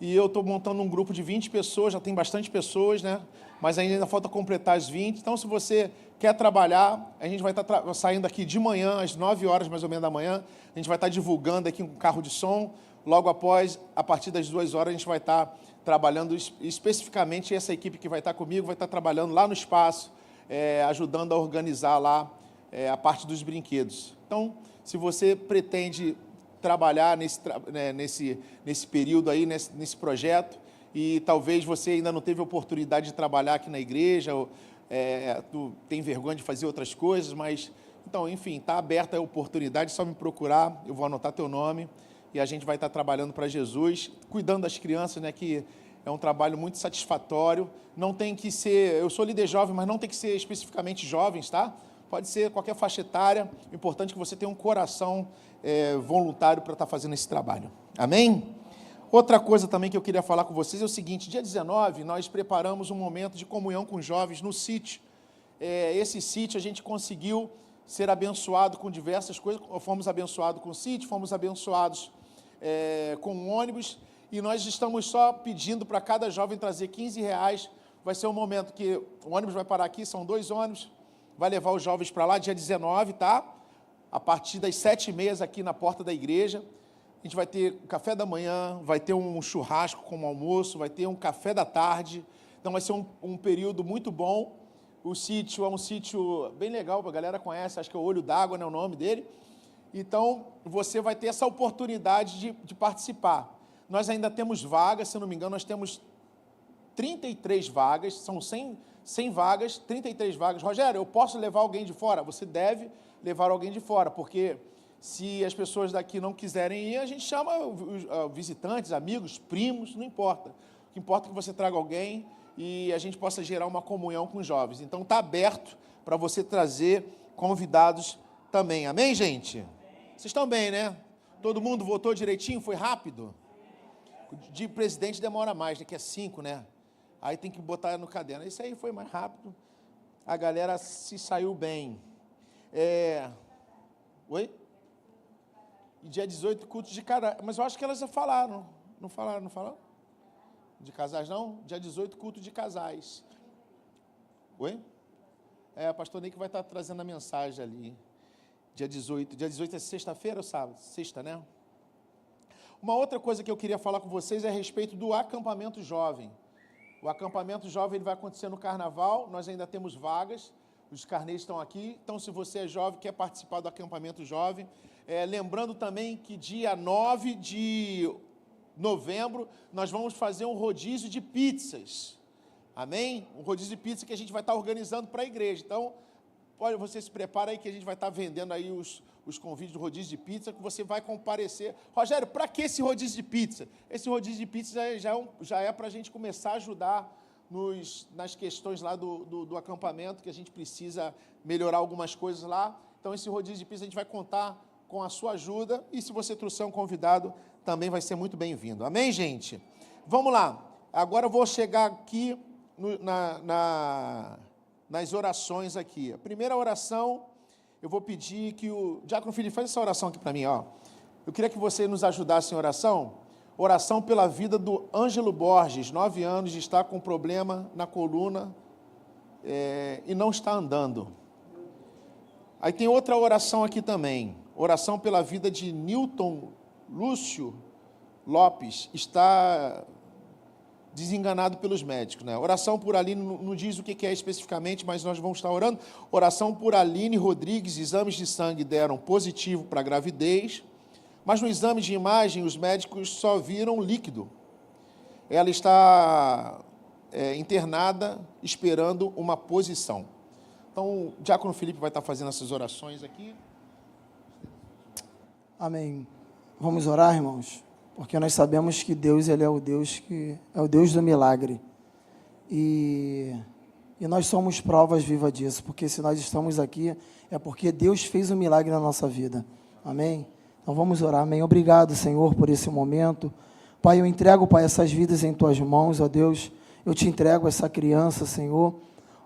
E eu estou montando um grupo de 20 pessoas, já tem bastante pessoas, né? Mas ainda falta completar as 20. Então, se você quer trabalhar, a gente vai estar saindo aqui de manhã, às 9 horas mais ou menos da manhã. A gente vai estar divulgando aqui um carro de som. Logo após, a partir das 2 horas, a gente vai estar trabalhando especificamente, essa equipe que vai estar comigo, vai estar trabalhando lá no espaço, ajudando a organizar lá a parte dos brinquedos. Então, se você pretende trabalhar nesse período aí, nesse projeto, e talvez você ainda não teve oportunidade de trabalhar aqui na igreja, ou tu tem vergonha de fazer outras coisas, mas, então, enfim, está aberta a oportunidade, é só me procurar, eu vou anotar teu nome, e a gente vai estar trabalhando para Jesus, cuidando das crianças, né, que é um trabalho muito satisfatório. Não tem que ser, eu sou líder jovem, mas não tem que ser especificamente jovens, tá? Pode ser qualquer faixa etária. O importante é que você tenha um coração voluntário para estar fazendo esse trabalho. Amém? Outra coisa também que eu queria falar com vocês é o seguinte: dia 19, nós preparamos um momento de comunhão com jovens no sítio. Esse sítio a gente conseguiu ser abençoado com diversas coisas. Fomos abençoados com sítio, fomos abençoados com um ônibus. E nós estamos só pedindo para cada jovem trazer R$15. Vai ser um momento que o ônibus vai parar aqui, são 2 ônibus, vai levar os jovens para lá, dia 19, tá? A partir das 7h30 aqui na porta da igreja. A gente vai ter café da manhã, vai ter um churrasco como almoço, vai ter um café da tarde. Então vai ser um período muito bom. O sítio é um sítio bem legal, a galera conhece, acho que é o Olho d'Água, né, o nome dele. Então, você vai ter essa oportunidade de participar. Nós ainda temos vagas, se não me engano, nós temos 33 vagas, são 100 vagas, 33 vagas. Rogério, eu posso levar alguém de fora? Você deve levar alguém de fora, porque se as pessoas daqui não quiserem ir, a gente chama visitantes, amigos, primos, não importa. O que importa é que você traga alguém e a gente possa gerar uma comunhão com os jovens. Então, está aberto para você trazer convidados também. Amém, gente? Vocês estão bem, né? Todo mundo votou direitinho? Foi rápido? De presidente demora mais, né? Que é 5, né? Aí tem que botar no caderno. Isso aí foi mais rápido. A galera se saiu bem. Oi? E dia 18, culto de casais. Mas eu acho que elas já falaram. Não falaram? De casais, não? Dia 18, culto de casais. Oi? A pastor Ney que vai estar trazendo a mensagem ali. Dia 18. Dia 18 é sexta-feira ou sábado? Sexta, né? Uma outra coisa que eu queria falar com vocês é a respeito do acampamento jovem. O acampamento jovem ele vai acontecer no Carnaval, nós ainda temos vagas, os carnês estão aqui, então se você é jovem, quer participar do acampamento jovem, lembrando também que dia 9 de novembro, nós vamos fazer um rodízio de pizzas, amém? Um rodízio de pizza que a gente vai estar organizando para a igreja, então, você se prepara aí que a gente vai estar vendendo aí os convites do rodízio de pizza, que você vai comparecer. Rogério, para que esse rodízio de pizza? Esse rodízio de pizza já é para a gente começar a ajudar nas questões lá do acampamento, que a gente precisa melhorar algumas coisas lá. Então, esse rodízio de pizza a gente vai contar com a sua ajuda, e se você trouxer um convidado, também vai ser muito bem-vindo. Amém, gente? Vamos lá. Agora eu vou chegar aqui nas orações aqui. A primeira oração, eu vou pedir que o Diácono Felipe faz essa oração aqui para mim, ó. Eu queria que você nos ajudasse em oração. Oração pela vida do Ângelo Borges, 9 anos, está com problema na coluna e não está andando. Aí tem outra oração aqui também. Oração pela vida de Newton Lúcio Lopes, está desenganado pelos médicos, né? Oração por Aline, não diz o que é especificamente, mas nós vamos estar orando. Oração por Aline Rodrigues, exames de sangue deram positivo para gravidez, mas no exame de imagem os médicos só viram líquido. Ela está internada, esperando uma posição. Então, o Diácono Felipe vai estar fazendo essas orações aqui. Amém. Vamos orar, irmãos? Porque nós sabemos que Deus, Ele é o Deus do milagre. E nós somos provas vivas disso, porque se nós estamos aqui, é porque Deus fez um milagre na nossa vida. Amém? Então vamos orar. Amém. Obrigado, Senhor, por esse momento. Pai, eu entrego, Pai, essas vidas em Tuas mãos, ó Deus. Eu te entrego essa criança, Senhor.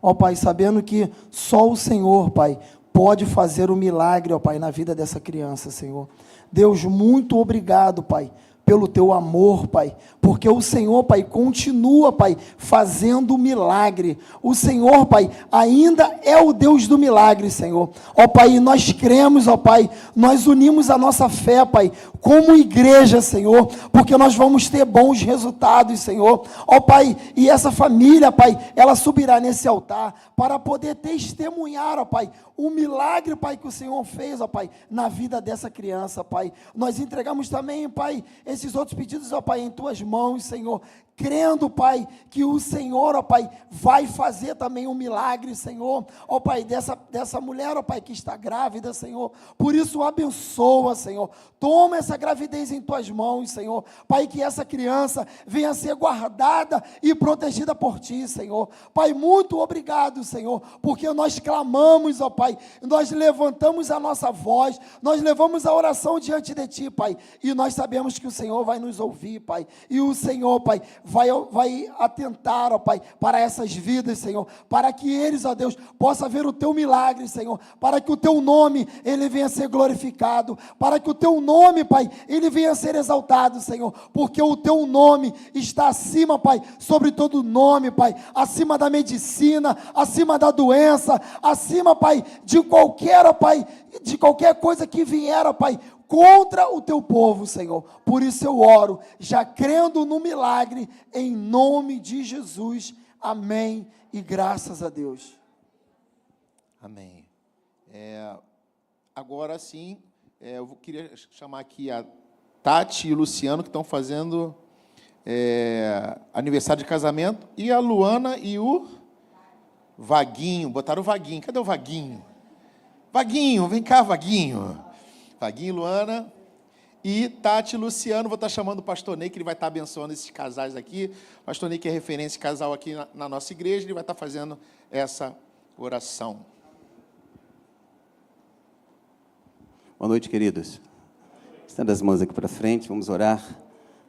Ó Pai, sabendo que só o Senhor, Pai, pode fazer o milagre, ó Pai, na vida dessa criança, Senhor. Deus, muito obrigado, Pai, pelo teu amor, Pai, porque o Senhor, Pai, continua, Pai, fazendo milagre. O Senhor, Pai, ainda é o Deus do milagre, Senhor. Ó Pai, nós cremos, ó Pai, nós unimos a nossa fé, Pai, como igreja, Senhor, porque nós vamos ter bons resultados, Senhor. Ó Pai, e essa família, Pai, ela subirá nesse altar para poder testemunhar, ó Pai, o milagre, Pai, que o Senhor fez, ó Pai, na vida dessa criança, Pai. Nós entregamos também, Pai, esses outros pedidos, ó Pai, em Tuas mãos, Senhor, crendo, Pai, que o Senhor, ó Pai, vai fazer também um milagre, Senhor, ó Pai, dessa mulher, ó Pai, que está grávida, Senhor. Por isso, abençoa, Senhor. Toma essa gravidez em Tuas mãos, Senhor. Pai, que essa criança venha a ser guardada e protegida por Ti, Senhor. Pai, muito obrigado, Senhor, porque nós clamamos, ó Pai, nós levantamos a nossa voz, nós levamos a oração diante de Ti, Pai, e nós sabemos que o Senhor vai nos ouvir, Pai, e o Senhor, Pai, vai atentar, ó Pai, para essas vidas, Senhor, para que eles, ó Deus, possam ver o Teu milagre, Senhor, para que o Teu nome, ele venha a ser glorificado, para que o Teu nome, Pai, ele venha a ser exaltado, Senhor, porque o Teu nome está acima, Pai, sobre todo nome, Pai, acima da medicina, acima da doença, acima, Pai, de qualquer, ó Pai, de qualquer coisa que vier, ó Pai, contra o teu povo, Senhor. Por isso eu oro, já crendo no milagre, em nome de Jesus. Amém e graças a Deus. Amém. Agora sim, eu queria chamar aqui a Tati e o Luciano, que estão fazendo aniversário de casamento, e a Luana e o Vaguinho. Botaram o Vaguinho. Cadê o Vaguinho? Vaguinho, vem cá, Vaguinho. Vaguinho, Luana e Tati e Luciano. Vou estar chamando o pastor Ney, que ele vai estar abençoando esses casais aqui. O pastor Ney, que é referência casal aqui na nossa igreja, ele vai estar fazendo essa oração. Boa noite, queridos. Estenda as mãos aqui para frente, vamos orar,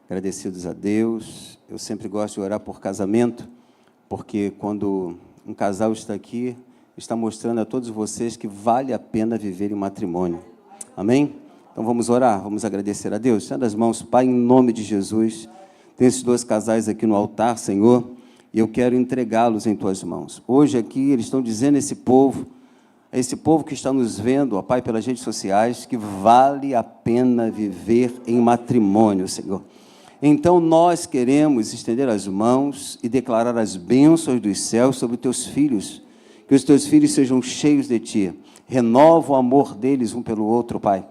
agradecidos a Deus. Eu sempre gosto de orar por casamento, porque quando um casal está aqui, está mostrando a todos vocês que vale a pena viver em matrimônio. Amém? Então vamos orar, vamos agradecer a Deus. Estenda as mãos, Pai, em nome de Jesus. Tem esses dois casais aqui no altar, Senhor, e eu quero entregá-los em Tuas mãos. Hoje aqui eles estão dizendo a esse povo que está nos vendo, ó Pai, pelas redes sociais, que vale a pena viver em matrimônio, Senhor. Então, nós queremos estender as mãos e declarar as bênçãos dos céus sobre os Teus filhos, que os Teus filhos sejam cheios de Ti, renova o amor deles um pelo outro, Pai,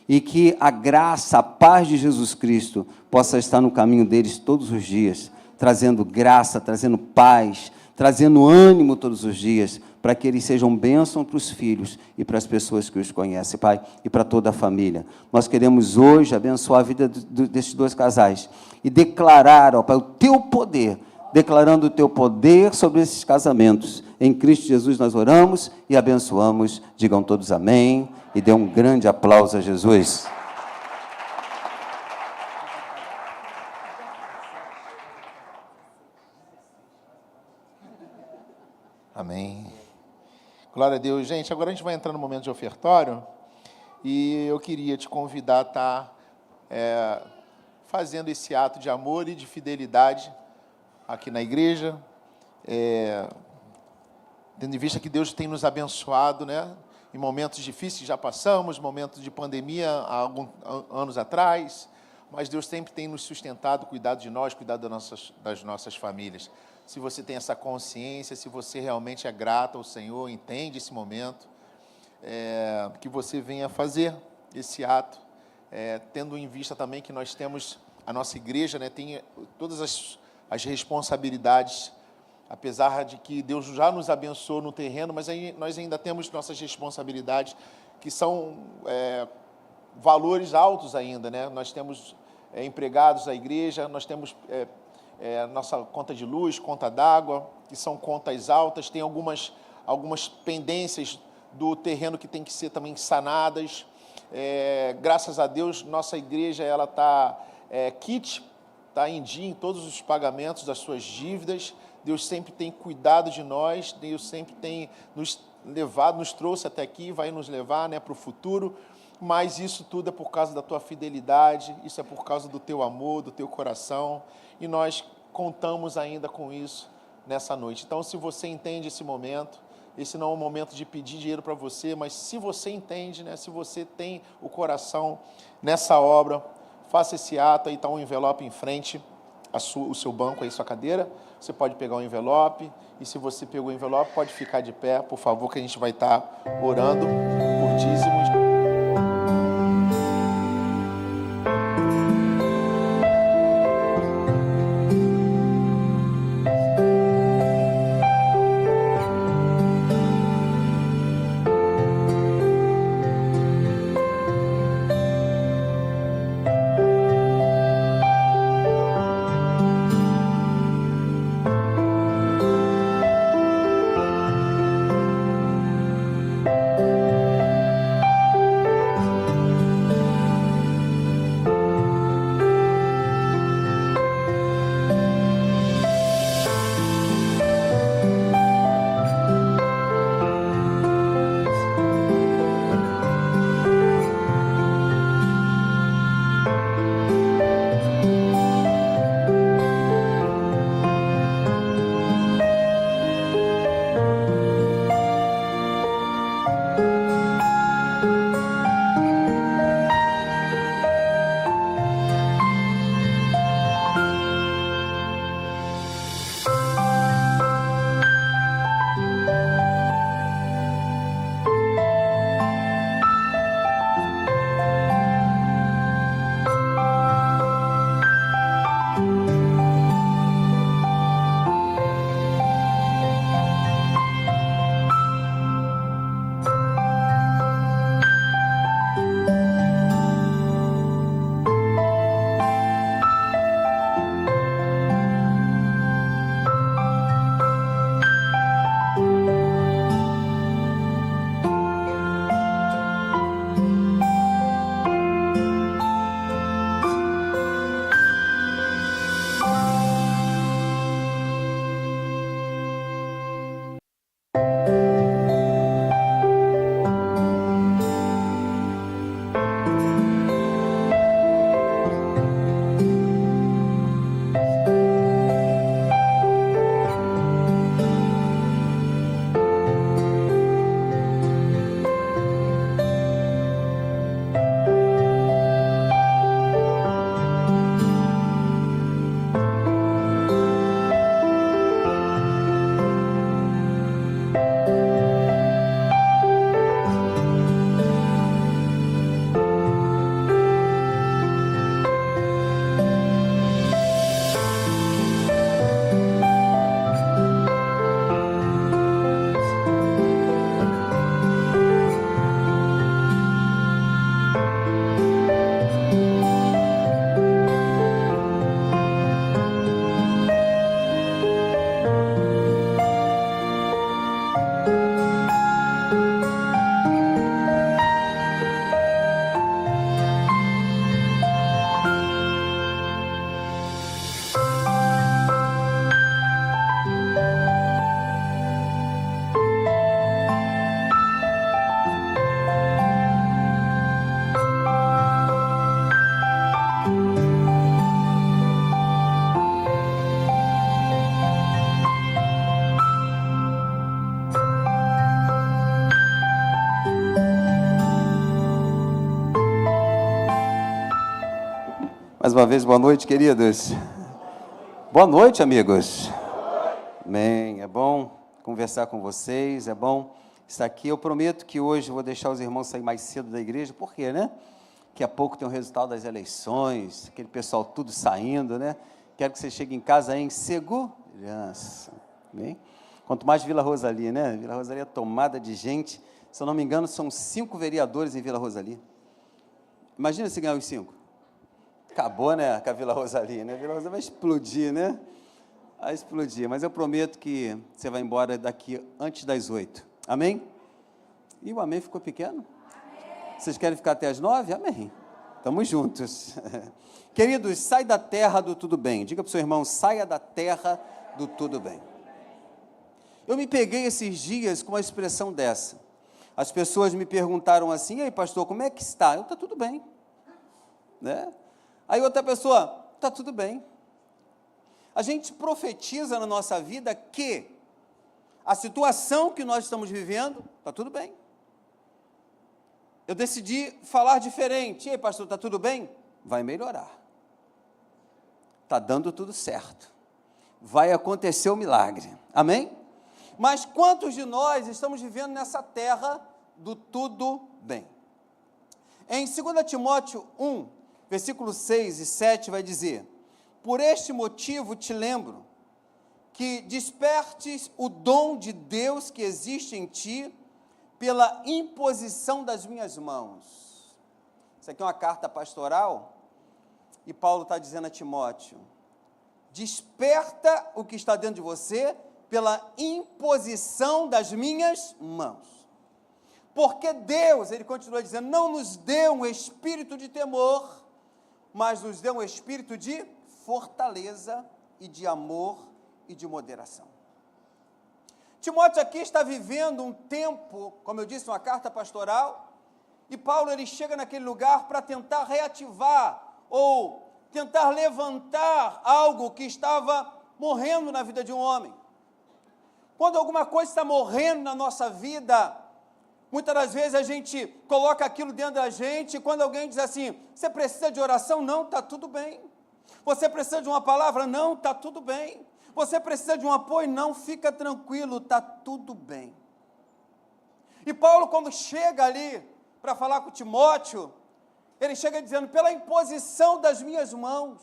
e que a graça, a paz de Jesus Cristo possa estar no caminho deles todos os dias, trazendo graça, trazendo paz, trazendo ânimo todos os dias, para que eles sejam bênção para os filhos e para as pessoas que os conhecem, Pai, e para toda a família. Nós queremos hoje abençoar a vida desses dois casais e declarar, ó Pai, o Teu poder, declarando o Teu poder sobre esses casamentos. Em Cristo Jesus nós oramos e abençoamos. Digam todos amém e dê um grande aplauso a Jesus. Amém. Glória a Deus. Gente, agora a gente vai entrar no momento de ofertório e eu queria te convidar a estar fazendo esse ato de amor e de fidelidade aqui na igreja, tendo em vista que Deus tem nos abençoado, né? Em momentos difíceis já passamos, momentos de pandemia há alguns anos atrás, mas Deus sempre tem nos sustentado, cuidado de nós, cuidado das nossas famílias. Se você tem essa consciência, se você realmente é grato ao Senhor, entende esse momento, que você venha fazer esse ato, tendo em vista também que nós temos, a nossa igreja, né, tem todas as responsabilidades, apesar de que Deus já nos abençoou no terreno, mas aí nós ainda temos nossas responsabilidades, que são valores altos ainda, né? Nós temos empregados da igreja, nós temos nossa conta de luz, conta d'água, que são contas altas, tem algumas pendências do terreno que tem que ser também sanadas. Graças a Deus, nossa igreja ela está está em dia em todos os pagamentos das suas dívidas. Deus sempre tem cuidado de nós, Deus sempre tem nos levado, nos trouxe até aqui, vai nos levar, né, para o futuro, mas isso tudo é por causa da tua fidelidade, isso é por causa do teu amor, do teu coração, e nós contamos ainda com isso nessa noite. Então, se você entende esse momento, esse não é um momento de pedir dinheiro para você, mas se você entende, né, se você tem o coração nessa obra, faça esse ato, aí está um envelope em frente, o seu banco aí, sua cadeira, você pode pegar o envelope, e se você pegou o envelope, pode ficar de pé, por favor, que a gente vai estar orando por dízimos. Mais uma vez, boa noite, queridos. Boa noite, amigos. Amém. É bom conversar com vocês, é bom estar aqui. Eu prometo que hoje eu vou deixar os irmãos sair mais cedo da igreja, por quê, né? Daqui a pouco tem o resultado das eleições, aquele pessoal tudo saindo, né? Quero que você chegue em casa aí em segurança. Amém? Quanto mais Vila Rosalie, né? Vila Rosalie é tomada de gente. Se eu não me engano, são 5 vereadores em Vila Rosalie. Imagina se ganhar os 5. Acabou, né, com a Vila Rosalie, né? A Vila Rosalie vai explodir, né? Vai explodir, mas eu prometo que você vai embora daqui antes das 8. Amém? E o amém ficou pequeno? Amém. Vocês querem ficar até as 9? Amém. Estamos juntos. Queridos, sai da terra do tudo bem. Diga para o seu irmão, saia da terra do tudo bem. Eu me peguei esses dias com uma expressão dessa. As pessoas me perguntaram assim, e aí, pastor, como é que está? Eu, está tudo bem. Né? Aí outra pessoa, está tudo bem. A gente profetiza na nossa vida que a situação que nós estamos vivendo, está tudo bem. Eu decidi falar diferente. E aí, pastor, está tudo bem? Vai melhorar. Está dando tudo certo. Vai acontecer o milagre. Amém? Mas quantos de nós estamos vivendo nessa terra do tudo bem? Em 2 Timóteo 1, versículos 6 e 7 vai dizer: por este motivo te lembro que despertes o dom de Deus que existe em ti pela imposição das minhas mãos. Isso aqui é uma carta pastoral e Paulo está dizendo a Timóteo: desperta o que está dentro de você pela imposição das minhas mãos. Porque Deus, ele continua dizendo, não nos deu um espírito de temor, mas nos deu um espírito de fortaleza e de amor e de moderação. Timóteo aqui está vivendo um tempo, como eu disse, uma carta pastoral, e Paulo ele chega naquele lugar para tentar reativar ou tentar levantar algo que estava morrendo na vida de um homem. Quando alguma coisa está morrendo na nossa vida, muitas das vezes a gente coloca aquilo dentro da gente, e quando alguém diz assim, você precisa de oração? Não, está tudo bem. Você precisa de uma palavra? Não, está tudo bem. Você precisa de um apoio? Não, fica tranquilo, está tudo bem. E Paulo, quando chega ali para falar com Timóteo, ele chega dizendo, pela imposição das minhas mãos.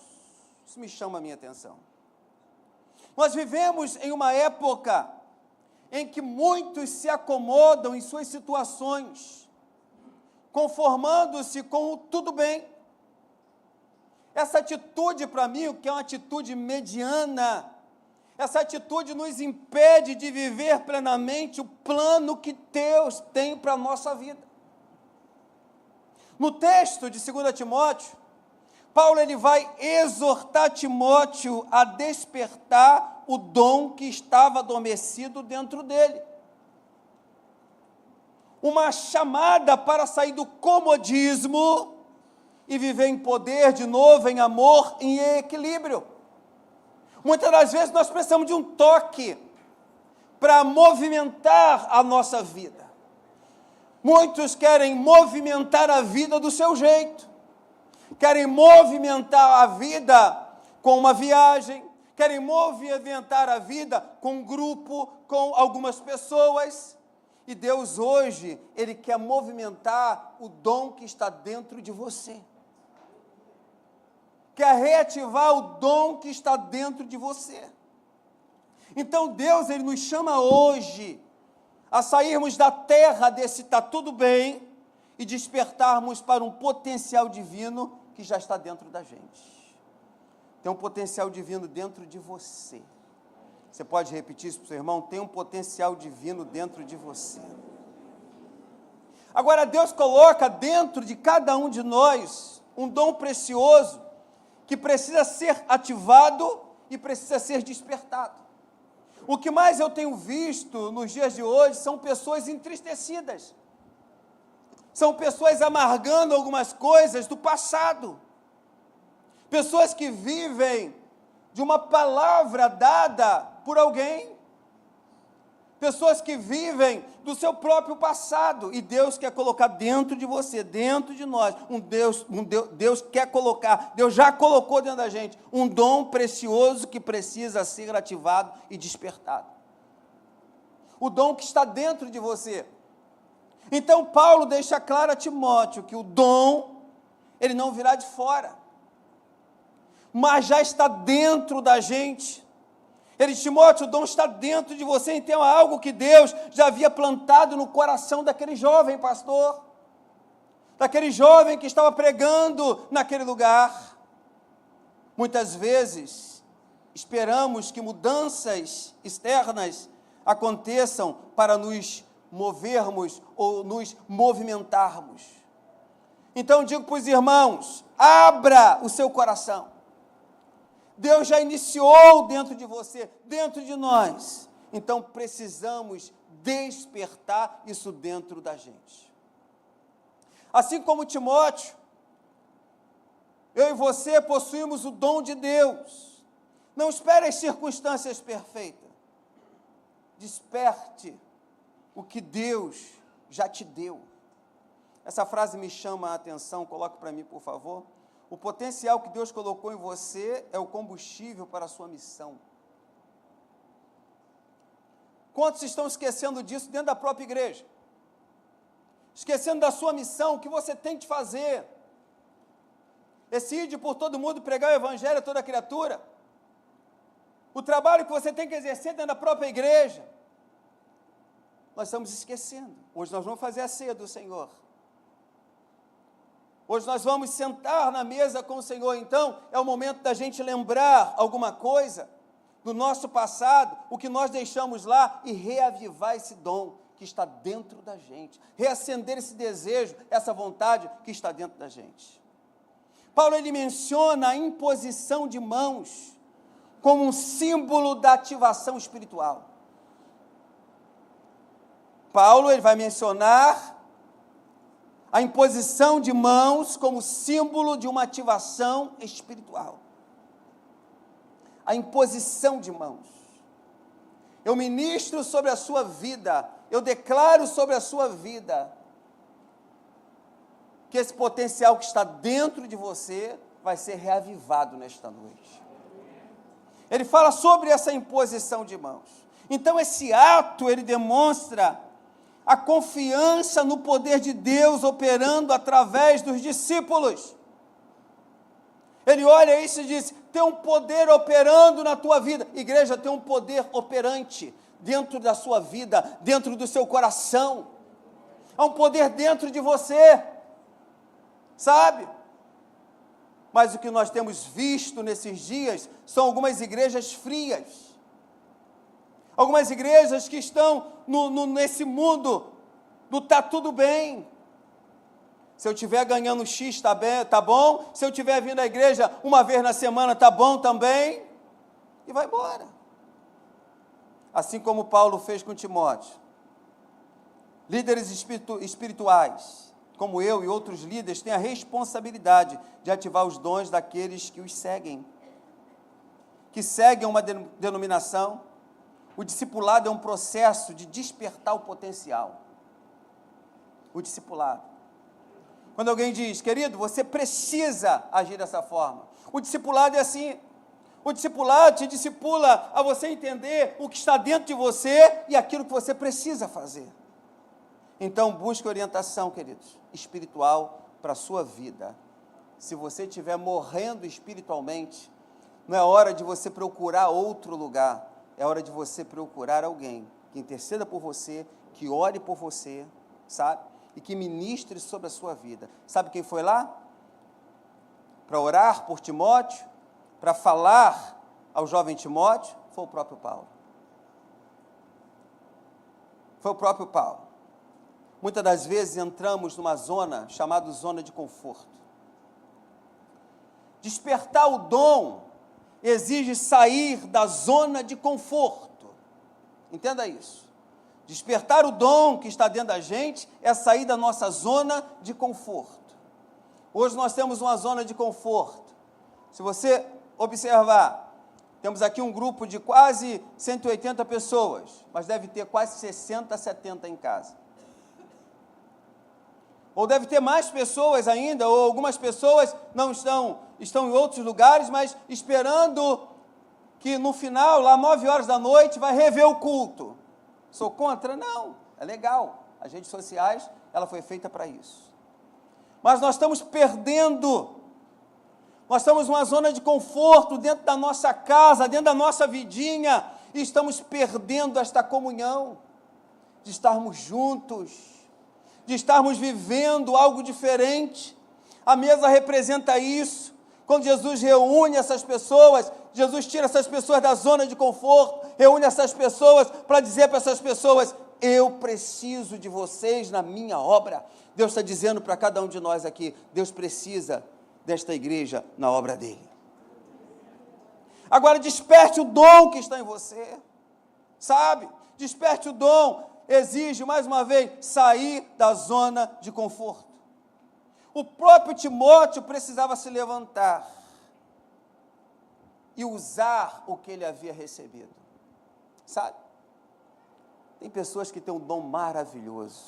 Isso me chama a minha atenção. Nós vivemos em uma época em que muitos se acomodam em suas situações, conformando-se com o tudo bem. Essa atitude, para mim, que é uma atitude mediana, essa atitude nos impede de viver plenamente o plano que Deus tem para a nossa vida. No texto de 2 Timóteo, Paulo ele vai exortar Timóteo a despertar o dom que estava adormecido dentro dele. Uma chamada para sair do comodismo e viver em poder de novo, em amor, em equilíbrio. Muitas das vezes nós precisamos de um toque para movimentar a nossa vida. Muitos querem movimentar a vida do seu jeito. Querem movimentar a vida com uma viagem, querem movimentar a vida com um grupo, com algumas pessoas. E Deus hoje, Ele quer movimentar o dom que está dentro de você. Quer reativar o dom que está dentro de você. Então Deus, Ele nos chama hoje a sairmos da terra desse tá tudo bem e despertarmos para um potencial divino que já está dentro da gente. Tem um potencial divino dentro de você. Você pode repetir isso para o seu irmão? Tem um potencial divino dentro de você. Agora, Deus coloca dentro de cada um de nós um dom precioso que precisa ser ativado e precisa ser despertado. O que mais eu tenho visto nos dias de hoje são pessoas entristecidas. São pessoas amargando algumas coisas do passado. Pessoas que vivem de uma palavra dada por alguém. pessoas que vivem do seu próprio passado, e Deus quer colocar dentro de você, dentro de nós, Deus quer colocar, Deus já colocou dentro da gente, um dom precioso que precisa ser ativado e despertado. O dom que está dentro de você. Então Paulo deixa claro a Timóteo que o dom, ele não virá de fora, mas já está dentro da gente. Ele diz: Timóteo, o dom está dentro de você, então é algo que Deus já havia plantado no coração daquele jovem pastor, daquele jovem que estava pregando naquele lugar. Muitas vezes esperamos que mudanças externas aconteçam para nos movermos ou nos movimentarmos. Então digo para os irmãos: abra o seu coração. Deus já iniciou dentro de você, dentro de nós. Então precisamos despertar isso dentro da gente. Assim como Timóteo, eu e você possuímos o dom de Deus. Não espere as circunstâncias perfeitas. Desperte o que Deus já te deu. Essa frase me chama a atenção, coloque para mim, por favor. O potencial que Deus colocou em você é o combustível para a sua missão. Quantos estão esquecendo disso dentro da própria igreja? Esquecendo da sua missão, o que você tem de fazer. Esse ide por todo mundo, pregar o evangelho a toda criatura. O trabalho que você tem que exercer dentro da própria igreja. Nós estamos esquecendo. Hoje nós vamos fazer a ceia do Senhor. Hoje nós vamos sentar na mesa com o Senhor, então é o momento da gente lembrar alguma coisa do nosso passado, o que nós deixamos lá, e reavivar esse dom que está dentro da gente, reacender esse desejo, essa vontade que está dentro da gente. Paulo, ele menciona a imposição de mãos como um símbolo da ativação espiritual. Paulo, ele vai mencionar a imposição de mãos como símbolo de uma ativação espiritual. A imposição de mãos. Eu ministro sobre a sua vida, eu declaro sobre a sua vida, que esse potencial que está dentro de você vai ser reavivado nesta noite. Ele fala sobre essa imposição de mãos. Então esse ato, ele demonstra a confiança no poder de Deus operando através dos discípulos. Ele olha isso e diz: tem um poder operando na tua vida. Igreja, tem um poder operante dentro da sua vida, dentro do seu coração. Há um poder dentro de você, sabe? Mas o que nós temos visto nesses dias são algumas igrejas frias. Algumas igrejas que estão nesse mundo do tá tudo bem. Se eu estiver ganhando X, tá bom. Se eu estiver vindo à igreja uma vez na semana, tá bom também. E vai embora. Assim como Paulo fez com Timóteo. Líderes espirituais, como eu e outros líderes, têm a responsabilidade de ativar os dons daqueles que os seguem. Que seguem uma denominação. O discipulado é um processo de despertar o potencial. O discipulado. Quando alguém diz: querido, você precisa agir dessa forma. O discipulado é assim. O discipulado te discipula a você entender o que está dentro de você e aquilo que você precisa fazer. Então, busque orientação, queridos, espiritual para a sua vida. Se você estiver morrendo espiritualmente, não é hora de você procurar outro lugar. É hora de você procurar alguém que interceda por você, que ore por você, sabe? E que ministre sobre a sua vida. Sabe quem foi lá? Para orar por Timóteo, para falar ao jovem Timóteo, foi o próprio Paulo. Foi o próprio Paulo. Muitas das vezes entramos numa zona chamada zona de conforto. Despertar o dom exige sair da zona de conforto. Entenda isso. Despertar o dom que está dentro da gente é sair da nossa zona de conforto. Hoje nós temos uma zona de conforto. Se você observar, Temos aqui um grupo de quase 180 pessoas, mas deve ter quase 60, 70 em casa. Ou deve ter mais pessoas ainda, ou algumas pessoas não estão em outros lugares, mas esperando que no final, lá 9 horas da noite, vai rever o culto. Sou contra? Não, é legal. As redes sociais, ela foi feita para isso. Mas nós estamos perdendo. Nós estamos numa zona de conforto dentro da nossa casa, dentro da nossa vidinha, e estamos perdendo esta comunhão, de estarmos juntos, de estarmos vivendo algo diferente. A mesa representa isso. Quando Jesus reúne essas pessoas, Jesus tira essas pessoas da zona de conforto, reúne essas pessoas para dizer para essas pessoas: eu preciso de vocês na minha obra. Deus está dizendo para cada um de nós aqui, Deus precisa desta igreja na obra dele. Agora desperte o dom que está em você, sabe? Desperte o dom, exige mais uma vez sair da zona de conforto. O próprio Timóteo precisava se levantar e usar o que ele havia recebido, sabe? Tem pessoas que têm um dom maravilhoso,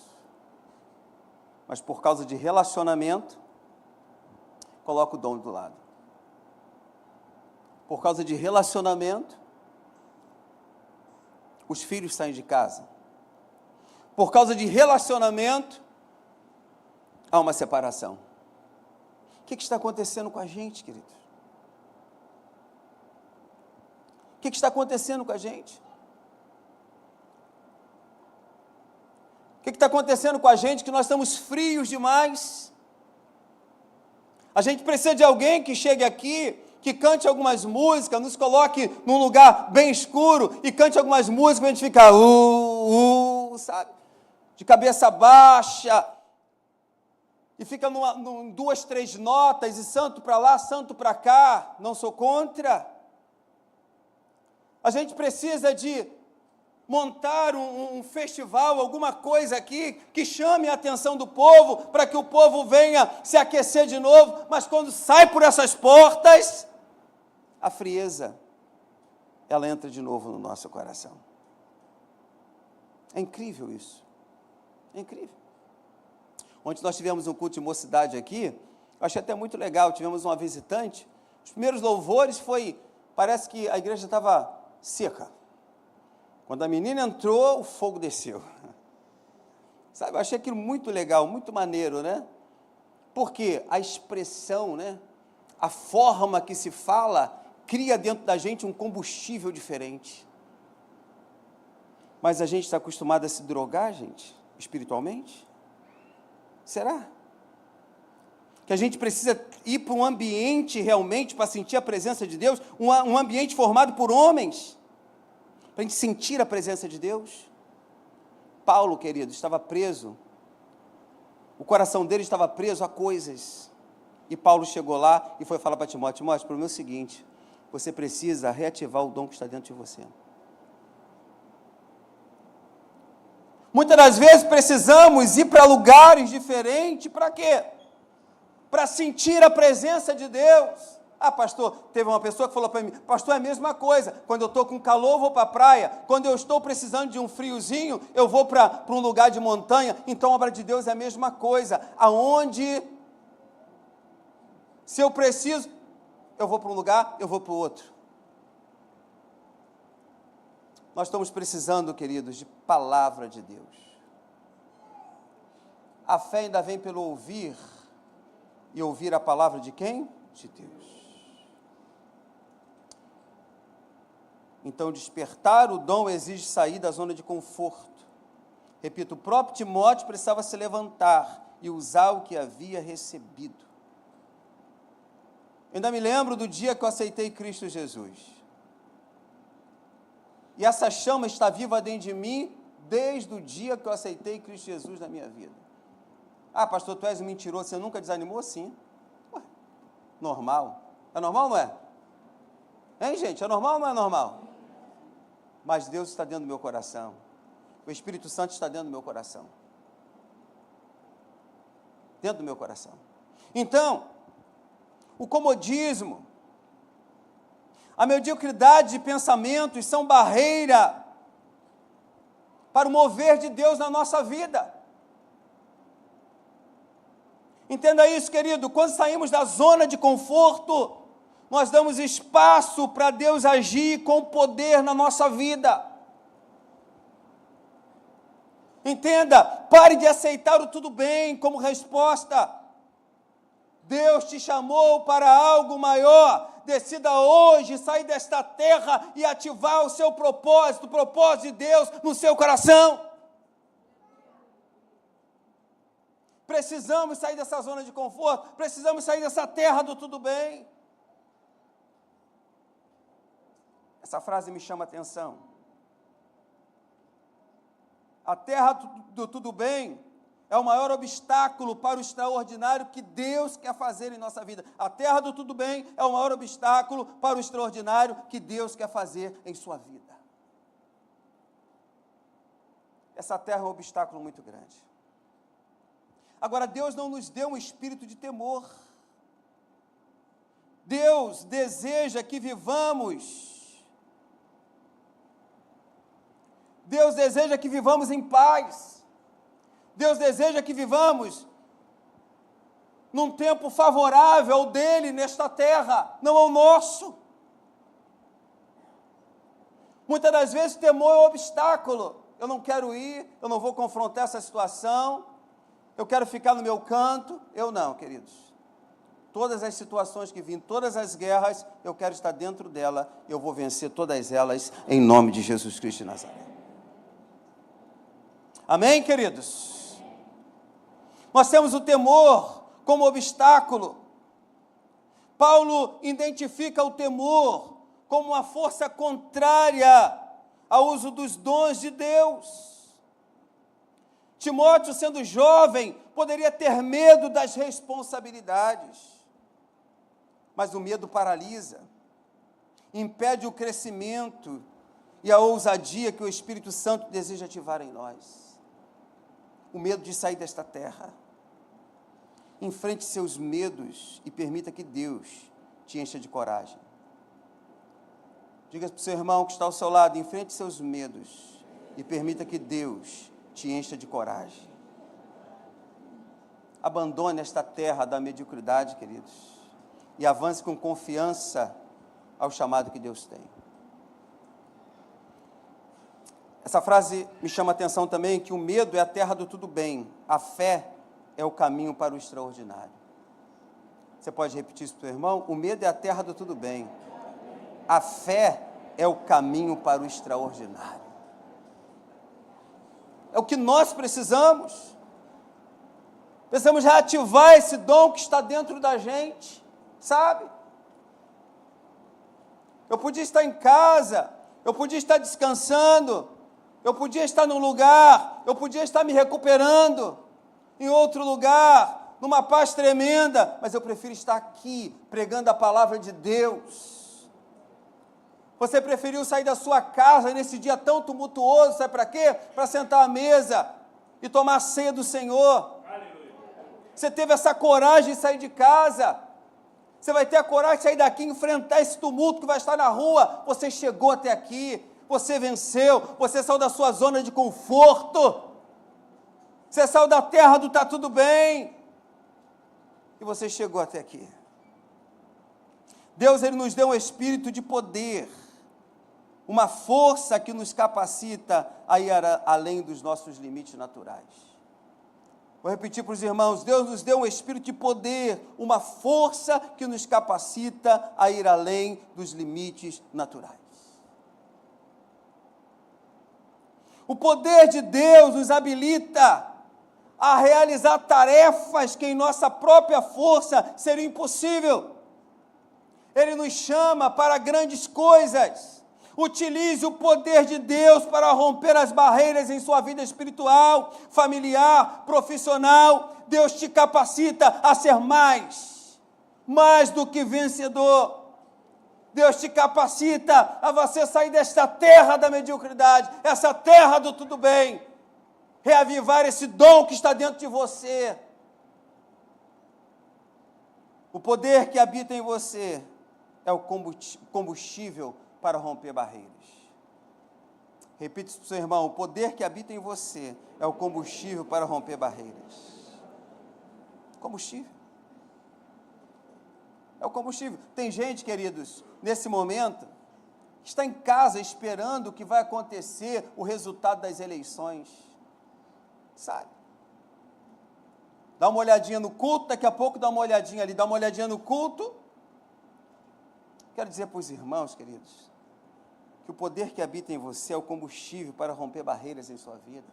mas por causa de relacionamento, coloca o dom do lado. Por causa de relacionamento, os filhos saem de casa. Por causa de relacionamento, há uma separação. O que está acontecendo com a gente, queridos? O que está acontecendo com a gente? O que está acontecendo com a gente que nós estamos frios demais? A gente precisa de alguém que chegue aqui, que cante algumas músicas, nos coloque num lugar bem escuro e cante algumas músicas para a gente ficar, sabe? De cabeça baixa, e fica em 2, 3 notas, e santo para lá, santo para cá. Não sou contra. A gente precisa de montar um festival, alguma coisa aqui, que chame a atenção do povo, para que o povo venha se aquecer de novo, mas quando sai por essas portas, a frieza, ela entra de novo no nosso coração. É incrível isso. É incrível. Ontem nós tivemos um culto de mocidade aqui, eu achei até muito legal, tivemos uma visitante, os primeiros louvores parece que a igreja estava seca. Quando a menina entrou, o fogo desceu. Sabe, eu achei aquilo muito legal, muito maneiro, né? Porque a expressão, né? A forma que se fala, cria dentro da gente um combustível diferente. Mas a gente está acostumado a se drogar, gente, espiritualmente? Será? Que a gente precisa ir para um ambiente realmente para sentir a presença de Deus, um ambiente formado por homens, para a gente sentir a presença de Deus. Paulo, querido, estava preso, o coração dele estava preso a coisas, e Paulo chegou lá e foi falar para Timóteo: Timóteo, o problema é o seguinte, você precisa reativar o dom que está dentro de você. Muitas das vezes precisamos ir para lugares diferentes, para quê? Para sentir a presença de Deus. Ah, pastor, teve uma pessoa que falou para mim: pastor, é a mesma coisa, quando eu estou com calor eu vou para a praia, quando eu estou precisando de um friozinho, eu vou para um lugar de montanha. Então a obra de Deus é a mesma coisa, aonde, se eu preciso, eu vou para um lugar, eu vou para o outro. Nós estamos precisando, queridos, de palavra de Deus. A fé ainda vem pelo ouvir, e ouvir a palavra de quem? De Deus. Então, despertar o dom exige sair da zona de conforto. Repito, o próprio Timóteo precisava se levantar e usar o que havia recebido. Eu ainda me lembro do dia que eu aceitei Cristo Jesus. E essa chama está viva dentro de mim desde o dia que eu aceitei Cristo Jesus na minha vida. Ah, pastor, tu és um mentiroso, você nunca desanimou? Sim. Ué, normal. É normal ou não é? Hein, gente? É normal ou não é normal? Mas Deus está dentro do meu coração. O Espírito Santo está dentro do meu coração. Dentro do meu coração. Então, o comodismo, A mediocridade de pensamentos são barreira para o mover de Deus na nossa vida. Entenda isso, querido. Quando saímos da zona de conforto, nós damos espaço para Deus agir com poder na nossa vida. Entenda, pare de aceitar o tudo bem como resposta. Deus te chamou para algo maior. Decida hoje sair desta terra e ativar o seu propósito, o propósito de Deus no seu coração. Precisamos sair dessa zona de conforto, precisamos sair dessa terra do tudo bem. Essa frase me chama a atenção. A terra do tudo bem é o maior obstáculo para o extraordinário que Deus quer fazer em nossa vida. A terra do tudo bem é o maior obstáculo para o extraordinário que Deus quer fazer em sua vida. Essa terra é um obstáculo muito grande. Agora, Deus não nos deu um espírito de temor. Deus deseja que vivamos. Deus deseja que vivamos em paz. Deus deseja que vivamos num tempo favorável ao dele nesta terra, não ao nosso. Muitas das vezes o temor é um obstáculo. Eu não quero ir, eu não vou confrontar essa situação, eu quero ficar no meu canto. Eu não, queridos. Todas as situações que vêm, todas as guerras, eu quero estar dentro dela, eu vou vencer todas elas em nome de Jesus Cristo de Nazaré. Amém, queridos? Nós temos o temor como obstáculo. Paulo identifica o temor como uma força contrária ao uso dos dons de Deus. Timóteo, sendo jovem, poderia ter medo das responsabilidades, mas o medo paralisa, impede o crescimento e a ousadia que o Espírito Santo deseja ativar em nós. O medo de sair desta terra. Enfrente seus medos e permita que Deus te encha de coragem. Diga para o seu irmão que está ao seu lado, enfrente seus medos e permita que Deus te encha de coragem. Abandone esta terra da mediocridade, queridos, e avance com confiança ao chamado que Deus tem. Essa frase me chama a atenção também, que o medo é a terra do tudo bem, a fé é o caminho para o extraordinário. Você pode repetir isso para o seu irmão? O medo é a terra do tudo bem, a fé é o caminho para o extraordinário. É o que nós precisamos. Precisamos reativar esse dom que está dentro da gente, sabe? Eu podia estar em casa, eu podia estar descansando, eu podia estar num lugar, eu podia estar me recuperando em outro lugar, numa paz tremenda, mas eu prefiro estar aqui, pregando a palavra de Deus. Você preferiu sair da sua casa nesse dia tão tumultuoso, sabe para quê? Para sentar à mesa e tomar a ceia do Senhor. Aleluia. Você teve essa coragem de sair de casa, você vai ter a coragem de sair daqui e enfrentar esse tumulto que vai estar na rua. Você chegou até aqui, você venceu, você saiu da sua zona de conforto, você saiu da terra do está tudo bem, e você chegou até aqui. Deus, Ele nos deu um espírito de poder, uma força que nos capacita a ir além dos nossos limites naturais. Vou repetir para os irmãos, Deus nos deu um espírito de poder, uma força que nos capacita a ir além dos limites naturais. O poder de Deus nos habilita a realizar tarefas que em nossa própria força seria impossível. Ele nos chama para grandes coisas. Utilize o poder de Deus para romper as barreiras em sua vida espiritual, familiar, profissional. Deus te capacita a ser mais do que vencedor. Deus te capacita a você sair desta terra da mediocridade, essa terra do tudo bem, reavivar esse dom que está dentro de você. O poder que habita em você é o combustível para romper barreiras. Repita isso para o seu irmão: o poder que habita em você é o combustível para romper barreiras. Combustível. É o combustível. Tem gente, queridos, nesse momento, que está em casa esperando o que vai acontecer, o resultado das eleições. Sabe? Dá uma olhadinha no culto, daqui a pouco dá uma olhadinha ali, dá uma olhadinha no culto. Quero dizer para os irmãos, queridos, que o poder que habita em você é o combustível para romper barreiras em sua vida.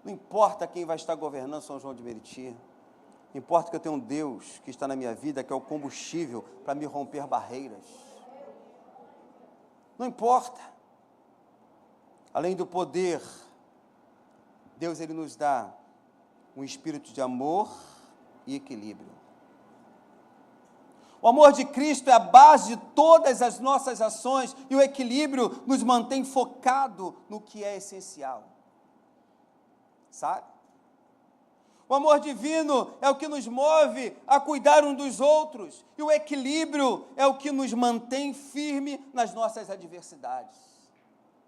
Não importa quem vai estar governando São João de Meriti, importa que eu tenho um Deus que está na minha vida, que é o combustível para me romper barreiras. Não importa. Além do poder, Deus ele nos dá um espírito de amor e equilíbrio. O amor de Cristo é a base de todas as nossas ações e o equilíbrio nos mantém focado no que é essencial. Sabe? O amor divino é o que nos move a cuidar um dos outros e o equilíbrio é o que nos mantém firme nas nossas adversidades.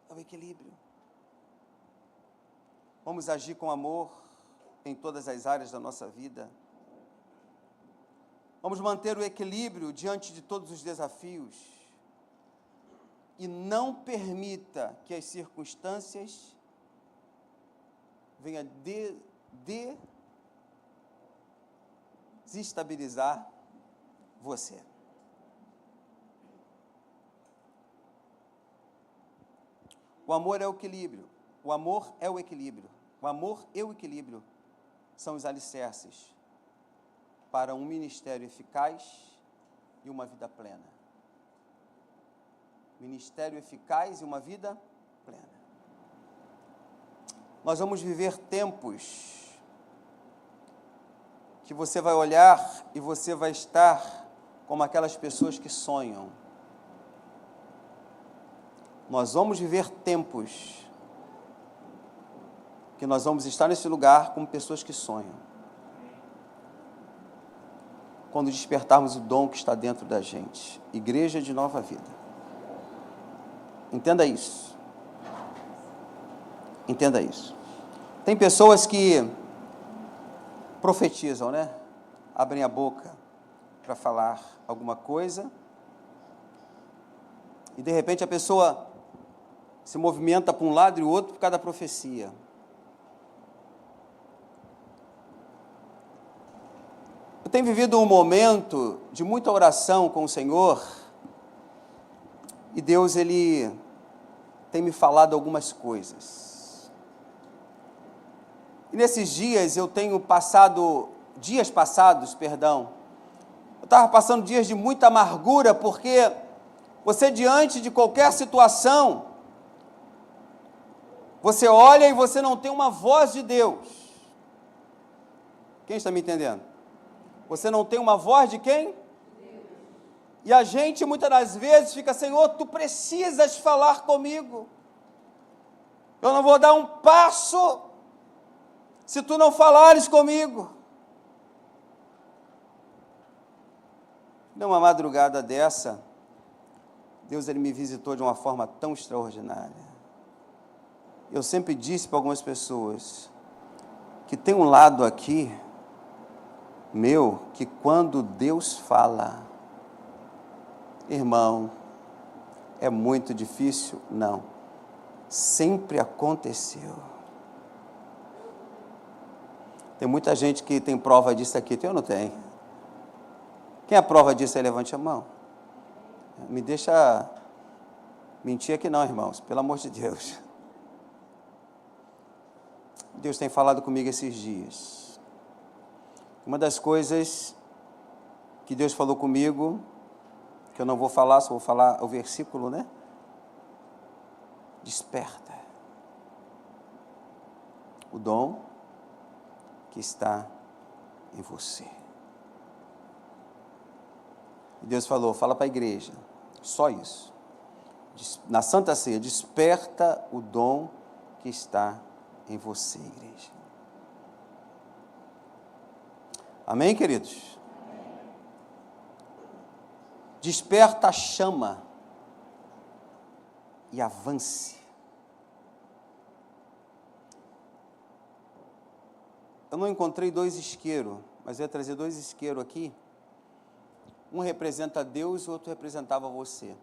É o equilíbrio. Vamos agir com amor em todas as áreas da nossa vida. Vamos manter o equilíbrio diante de todos os desafios. E não permita que as circunstâncias venham desestabilizar você. O amor é o equilíbrio. O amor é o equilíbrio. O amor e o equilíbrio são os alicerces para um ministério eficaz e uma vida plena. Ministério eficaz e uma vida plena. Nós vamos viver tempos que você vai olhar e você vai estar como aquelas pessoas que sonham. Nós vamos viver tempos que nós vamos estar nesse lugar como pessoas que sonham. Quando despertarmos o dom que está dentro da gente. Igreja de Nova Vida. Entenda isso. Entenda isso. Tem pessoas que profetizam, né? Abrem a boca para falar alguma coisa e de repente a pessoa se movimenta para um lado e o outro por causa da profecia. Eu tenho vivido um momento de muita oração com o Senhor e Deus, Ele tem me falado algumas coisas. E nesses dias eu tenho passado, eu estava passando dias de muita amargura, porque você diante de qualquer situação, você olha e você não tem uma voz de Deus. Quem está me entendendo? Você não tem uma voz de quem? Deus. E a gente muitas das vezes fica: Senhor, tu precisas falar comigo. Eu não vou dar um passo se tu não falares comigo. Numa madrugada dessa, Deus ele me visitou de uma forma tão extraordinária. Eu sempre disse para algumas pessoas que tem um lado aqui meu, que quando Deus fala, irmão, é muito difícil? Não. Sempre aconteceu. Tem muita gente que tem prova disso aqui, tem ou não tem? Quem é a prova disso aí, levante a mão. Me deixa mentir aqui não, irmãos, pelo amor de Deus. Deus tem falado comigo esses dias. Uma das coisas que Deus falou comigo, que eu não vou falar, só vou falar o versículo, né? Desperta o dom que está em você. E Deus falou, fala para a igreja, só isso. Na Santa Ceia, desperta o dom que está em você, igreja. Amém, queridos? Desperta a chama e avance. Eu não encontrei 2 isqueiros, mas eu ia trazer 2 isqueiros aqui. Um representa Deus, o outro representava você.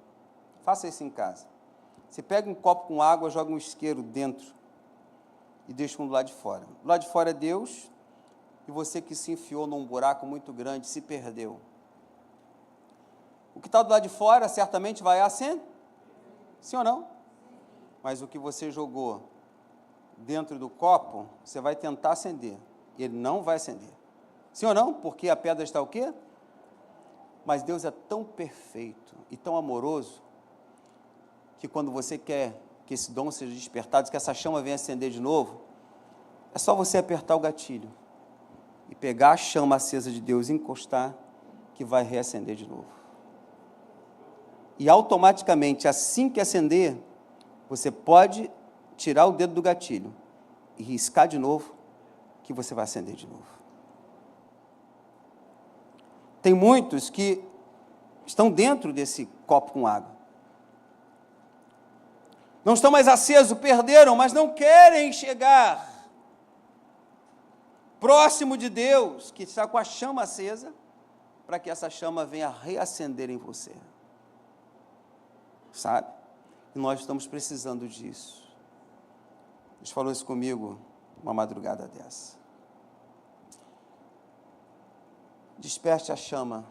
Faça isso em casa. Você pega um copo com água, joga um isqueiro dentro e deixa um do lado de fora. Do lado de fora é Deus, e você que se enfiou num buraco muito grande, se perdeu. O que está do lado de fora certamente vai acender. Sim ou não? Mas o que você jogou dentro do copo, você vai tentar acender. Ele não vai acender. Sim ou não? Porque a pedra está o quê? Mas Deus é tão perfeito e tão amoroso, que quando você quer que esse dom seja despertado, que essa chama venha acender de novo, é só você apertar o gatilho e pegar a chama acesa de Deus e encostar, que vai reacender de novo. E automaticamente, assim que acender, você pode tirar o dedo do gatilho e riscar de novo, que você vai acender de novo. Tem muitos que estão dentro desse copo com água. Não estão mais acesos, perderam, mas não querem chegar próximo de Deus, que está com a chama acesa, para que essa chama venha reacender em você. Sabe? E nós estamos precisando disso. Deus falou isso comigo uma madrugada dessa. Desperte a chama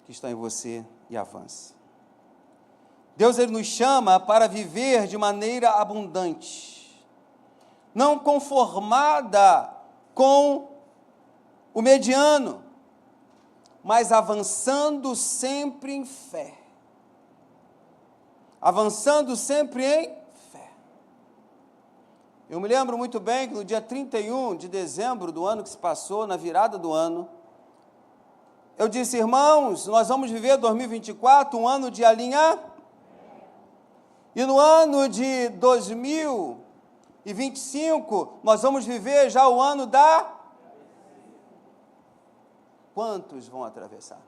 que está em você e avance. Deus, Ele nos chama para viver de maneira abundante, não conformada com o mediano, mas avançando sempre em fé. Avançando sempre em fé. Eu me lembro muito bem que no dia 31 de dezembro do ano que se passou, na virada do ano, eu disse, irmãos, nós vamos viver 2024, um ano de alinhamento. E no ano de 2025, nós vamos viver já o ano da... Quantos vão atravessar?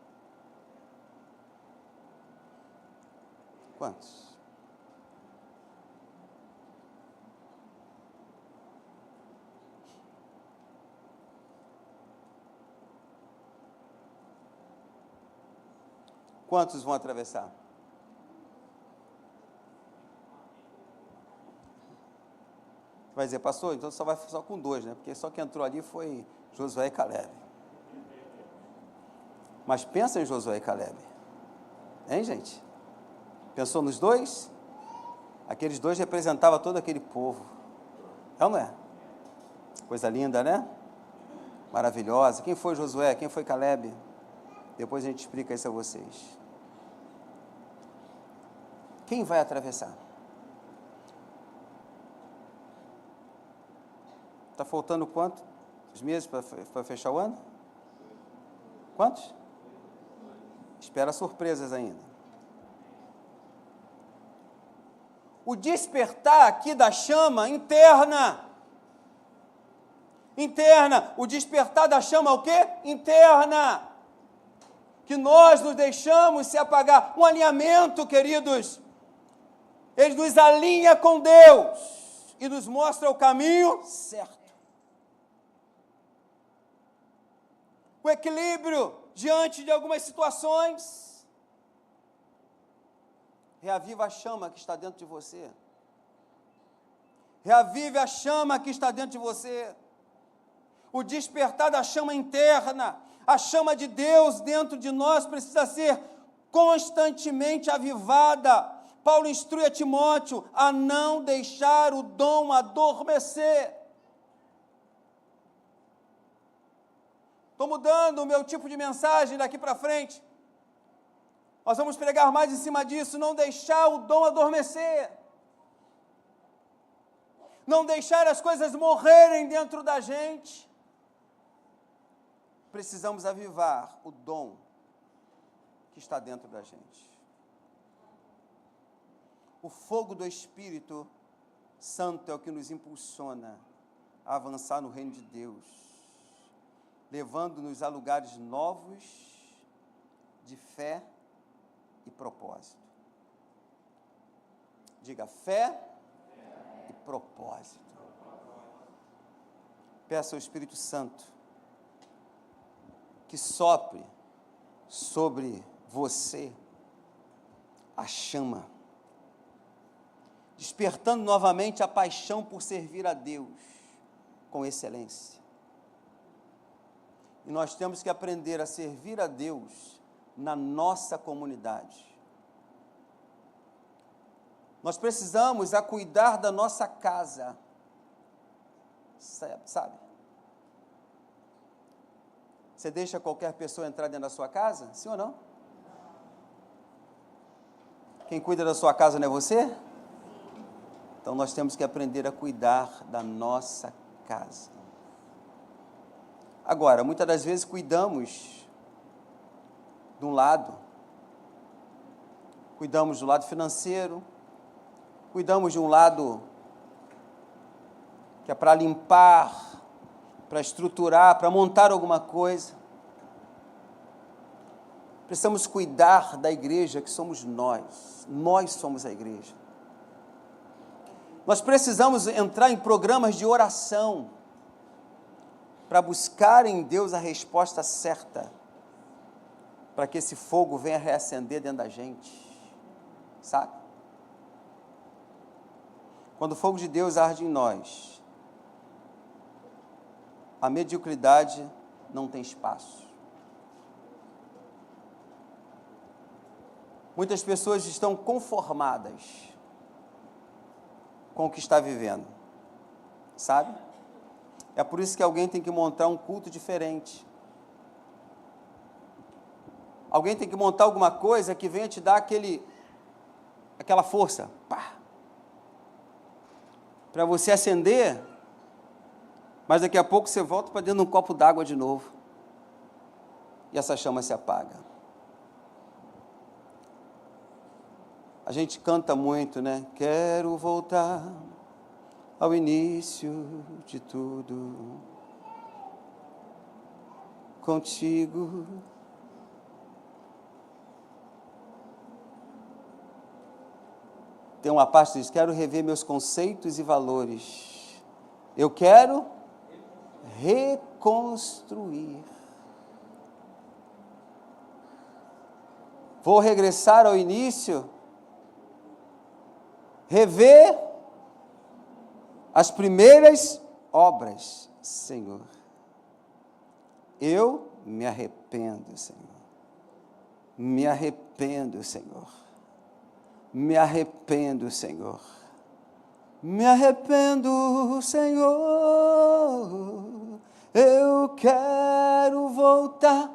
Quantos? Quantos vão atravessar? Vai dizer, pastor, então só vai só com 2, né? Porque só quem entrou ali foi Josué e Caleb. Mas pensa em Josué e Caleb. Hein, gente? Pensou nos 2? Aqueles 2 representavam todo aquele povo. É ou não é? Coisa linda, né? Maravilhosa. Quem foi Josué? Quem foi Caleb? Depois a gente explica isso a vocês. Quem vai atravessar? Está faltando quantos meses para fechar o ano? Quantos? Espera surpresas ainda. O despertar aqui da chama interna. Interna. O despertar da chama o quê? Interna. Que nós nos deixamos se apagar. Um alinhamento, queridos. Ele nos alinha com Deus e nos mostra o caminho certo. O equilíbrio diante de algumas situações. Reaviva a chama que está dentro de você. Reavive a chama que está dentro de você. O despertar da chama interna, a chama de Deus dentro de nós precisa ser constantemente avivada. Paulo instrui a Timóteo a não deixar o dom adormecer. Estou mudando o meu tipo de mensagem daqui para frente. Nós vamos pregar mais em cima disso, não deixar o dom adormecer. Não deixar as coisas morrerem dentro da gente. Precisamos avivar o dom que está dentro da gente. O fogo do Espírito Santo é o que nos impulsiona a avançar no reino de Deus, levando-nos a lugares novos de fé e propósito. Diga fé e propósito. Peça ao Espírito Santo que sopre sobre você a chama, despertando novamente a paixão por servir a Deus com excelência. E nós temos que aprender a servir a Deus na nossa comunidade. Nós precisamos a cuidar da nossa casa, sabe? Você deixa qualquer pessoa entrar dentro da sua casa? Sim ou não? Quem cuida da sua casa não é você? Então nós temos que aprender a cuidar da nossa casa. Agora, muitas das vezes cuidamos de um lado, cuidamos do lado financeiro, cuidamos de um lado que é para limpar, para estruturar, para montar alguma coisa. Precisamos cuidar da igreja que somos nós. Nós somos a igreja. Nós precisamos entrar em programas de oração para buscar em Deus a resposta certa, para que esse fogo venha reacender dentro da gente, sabe? Quando o fogo de Deus arde em nós, a mediocridade não tem espaço. Muitas pessoas estão conformadas com o que está vivendo, sabe? É por isso que alguém tem que montar um culto diferente. Alguém tem que montar alguma coisa que venha te dar aquela força, pá, para você acender, mas daqui a pouco você volta para dentro de um copo d'água de novo, e essa chama se apaga. A gente canta muito, né? Quero voltar ao início de tudo, contigo. Tem uma parte que diz, quero rever meus conceitos e valores. Eu quero reconstruir. Vou regressar ao início, rever as primeiras obras, Senhor. Eu me arrependo, Senhor. Me arrependo, Senhor. Me arrependo, Senhor. Me arrependo, Senhor. Eu quero voltar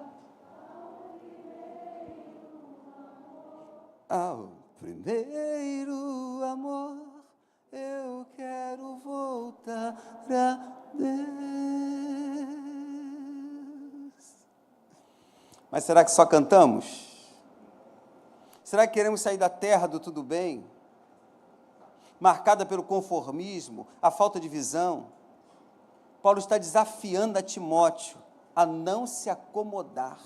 ao primeiro amor. Eu quero voltar a Deus. Mas será que só cantamos? Será que queremos sair da terra do tudo bem, marcada pelo conformismo, a falta de visão? Paulo está desafiando a Timóteo a não se acomodar.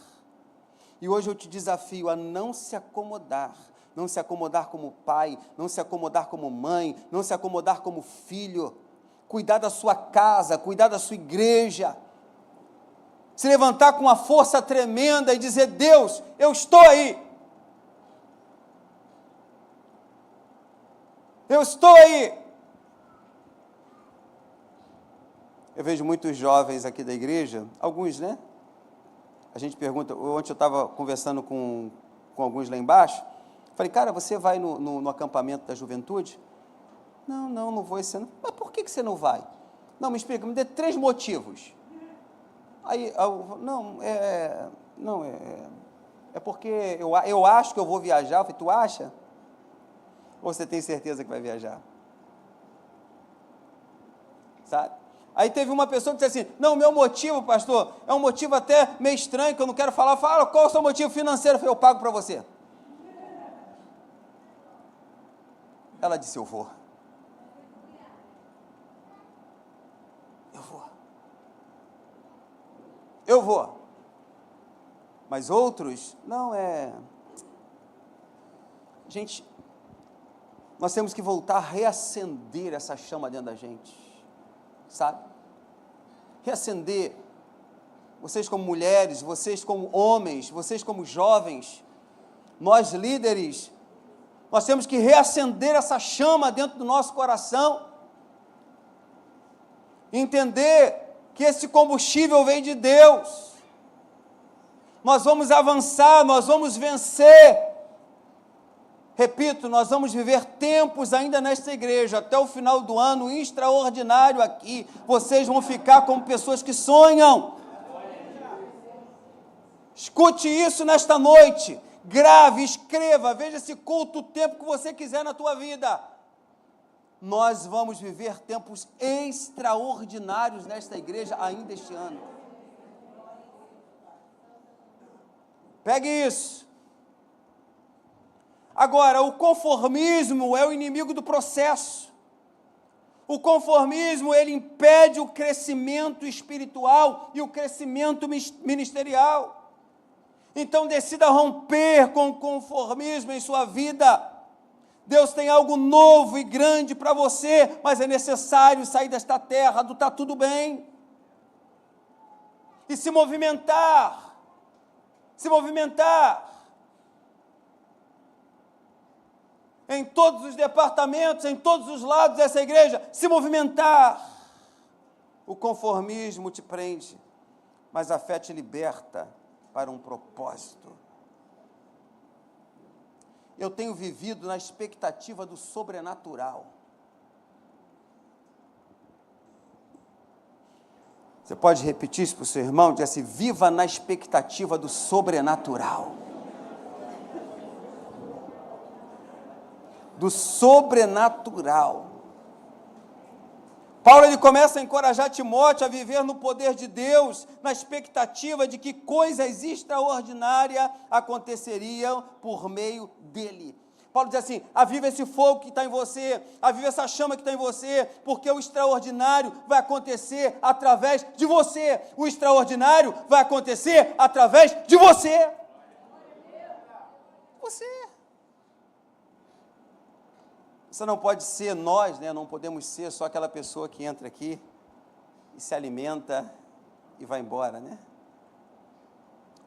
E hoje eu te desafio a não se acomodar. Não se acomodar como pai, não se acomodar como mãe, não se acomodar como filho. Cuidar da sua casa, cuidar da sua igreja. Se levantar com uma força tremenda e dizer, Deus, eu estou aí. Eu estou aí. Eu vejo muitos jovens aqui da igreja, alguns, né? A gente pergunta, ontem eu estava conversando com alguns lá embaixo, falei, cara, você vai no acampamento da juventude? Não vou esse ano. Mas por que você não vai? Não, me explica, me dê 3 motivos. Aí, é porque eu acho que eu vou viajar. Eu falei, tu acha? Ou você tem certeza que vai viajar? Sabe? Aí teve uma pessoa que disse assim, não, meu motivo, pastor, é um motivo até meio estranho, que eu não quero falar. Fala, qual é o seu motivo financeiro? Eu falei, eu pago para você. Ela disse, eu vou. Eu vou. Mas outros, não é... Gente, nós temos que voltar a reacender essa chama dentro da gente, sabe? Reacender. Vocês como mulheres, vocês como homens, vocês como jovens, nós líderes, nós temos que reacender essa chama dentro do nosso coração, entender que esse combustível vem de Deus. Nós vamos avançar, nós vamos vencer. Repito, nós vamos viver tempos ainda nesta igreja, até o final do ano, extraordinário aqui. Vocês vão ficar como pessoas que sonham. Escute isso nesta noite. Grave, escreva, veja esse culto o tempo que você quiser na tua vida. Nós vamos viver tempos extraordinários nesta igreja ainda este ano. Pegue isso. Agora, o conformismo é o inimigo do processo. O conformismo, ele impede o crescimento espiritual e o crescimento ministerial. Então, decida romper com o conformismo em sua vida. Deus tem algo novo e grande para você, mas é necessário sair desta terra do tá tudo bem e se movimentar. Em todos os departamentos, em todos os lados dessa igreja, se movimentar. O conformismo te prende, mas a fé te liberta para um propósito. Eu tenho vivido na expectativa do sobrenatural. Você pode repetir isso para o seu irmão? Diz assim: viva na expectativa do sobrenatural. Do sobrenatural. Paulo, ele começa a encorajar Timóteo a viver no poder de Deus, na expectativa de que coisas extraordinárias aconteceriam por meio dele. Paulo diz assim: aviva esse fogo que está em você, aviva essa chama que está em você, porque o extraordinário vai acontecer através de você. O extraordinário vai acontecer através de você. Você não pode ser nós, né? Não podemos ser só aquela pessoa que entra aqui e se alimenta e vai embora, né?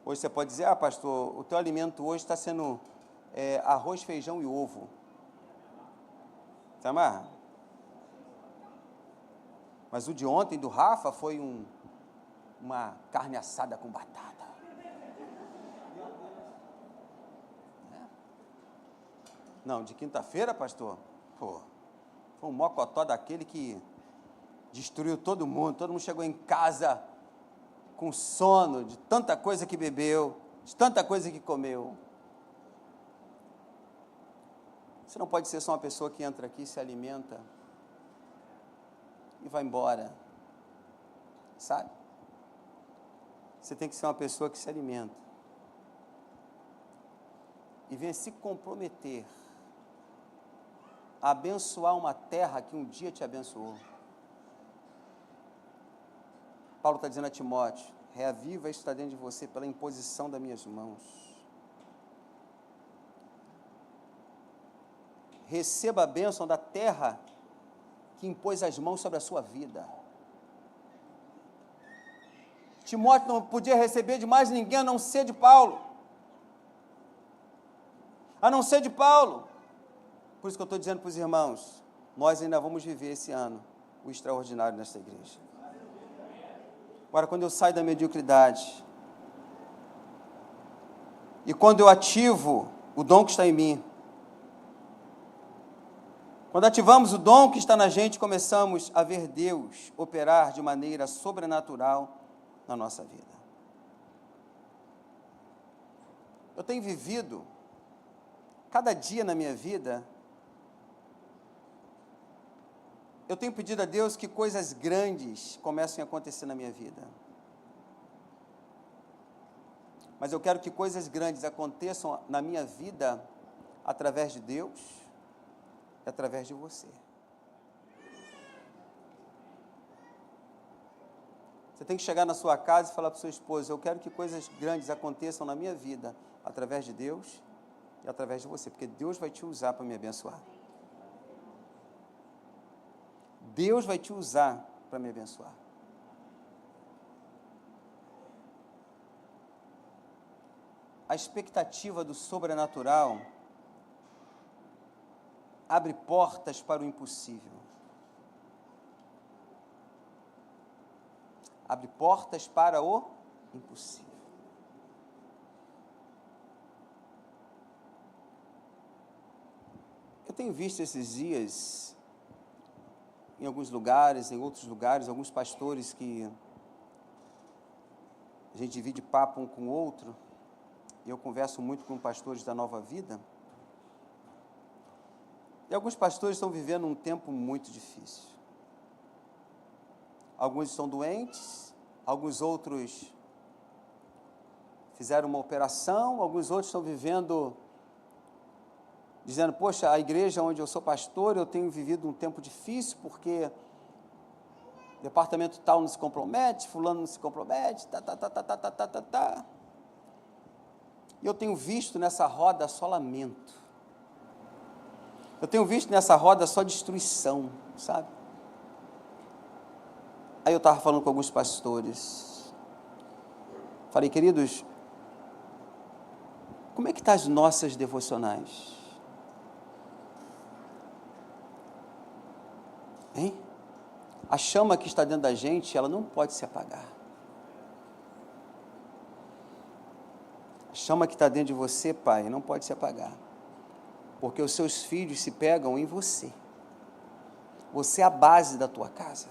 Hoje você pode dizer: ah, pastor, o teu alimento hoje está sendo arroz, feijão e ovo. Você amarra? Mas o de ontem, do Rafa, foi uma carne assada com batata. Não, de quinta-feira, pastor, foi um mocotó daquele que destruiu todo mundo chegou em casa com sono, de tanta coisa que bebeu, de tanta coisa que comeu. Você não pode ser só uma pessoa que entra aqui, se alimenta e vai embora, sabe? Você tem que ser uma pessoa que se alimenta e venha se comprometer a abençoar uma terra que um dia te abençoou. Paulo está dizendo a Timóteo: reaviva isso que está dentro de você pela imposição das minhas mãos. Receba a bênção da terra que impôs as mãos sobre a sua vida. Timóteo não podia receber de mais ninguém a não ser de Paulo. Por isso que eu estou dizendo para os irmãos, nós ainda vamos viver esse ano o extraordinário nesta igreja. Agora, quando eu saio da mediocridade, e quando eu ativo o dom que está em mim, quando ativamos o dom que está na gente, começamos a ver Deus operar de maneira sobrenatural na nossa vida. Eu tenho vivido, cada dia na minha vida, eu tenho pedido a Deus que coisas grandes comecem a acontecer na minha vida. Mas eu quero que coisas grandes aconteçam na minha vida através de Deus e através de você. Você tem que chegar na sua casa e falar para o seu esposo: eu quero que coisas grandes aconteçam na minha vida através de Deus e através de você, porque Deus vai te usar para me abençoar. Deus vai te usar para me abençoar. A expectativa do sobrenatural abre portas para o impossível. Abre portas para o impossível. Eu tenho visto esses dias, em alguns lugares, em outros lugares, alguns pastores que a gente divide papo um com o outro, e eu converso muito com pastores da Nova Vida, e alguns pastores estão vivendo um tempo muito difícil. Alguns estão doentes, alguns outros fizeram uma operação, alguns outros estão vivendo, dizendo, poxa, a igreja onde eu sou pastor, eu tenho vivido um tempo difícil, porque o departamento tal não se compromete, fulano não se compromete, E eu tenho visto nessa roda só lamento. Eu tenho visto nessa roda só destruição, sabe? Aí eu estava falando com alguns pastores. Falei, queridos, como é que estão as nossas devocionais? Hein? A chama que está dentro da gente, ela não pode se apagar. A chama que está dentro de você, pai, não pode se apagar. Porque os seus filhos se pegam em você. Você é a base da tua casa.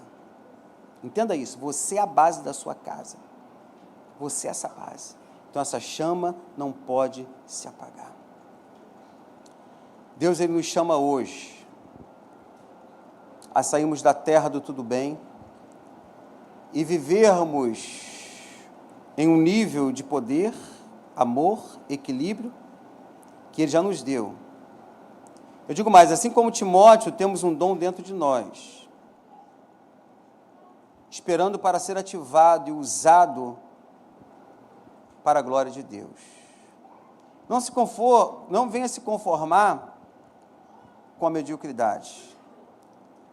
Entenda isso, você é a base da sua casa. Você é essa base. Então essa chama não pode se apagar. Deus, Ele nos chama hoje a sairmos da terra do tudo bem e vivermos em um nível de poder, amor, equilíbrio que Ele já nos deu. Eu digo mais, assim como Timóteo, temos um dom dentro de nós, esperando para ser ativado e usado para a glória de Deus. Não venha se conformar com a mediocridade,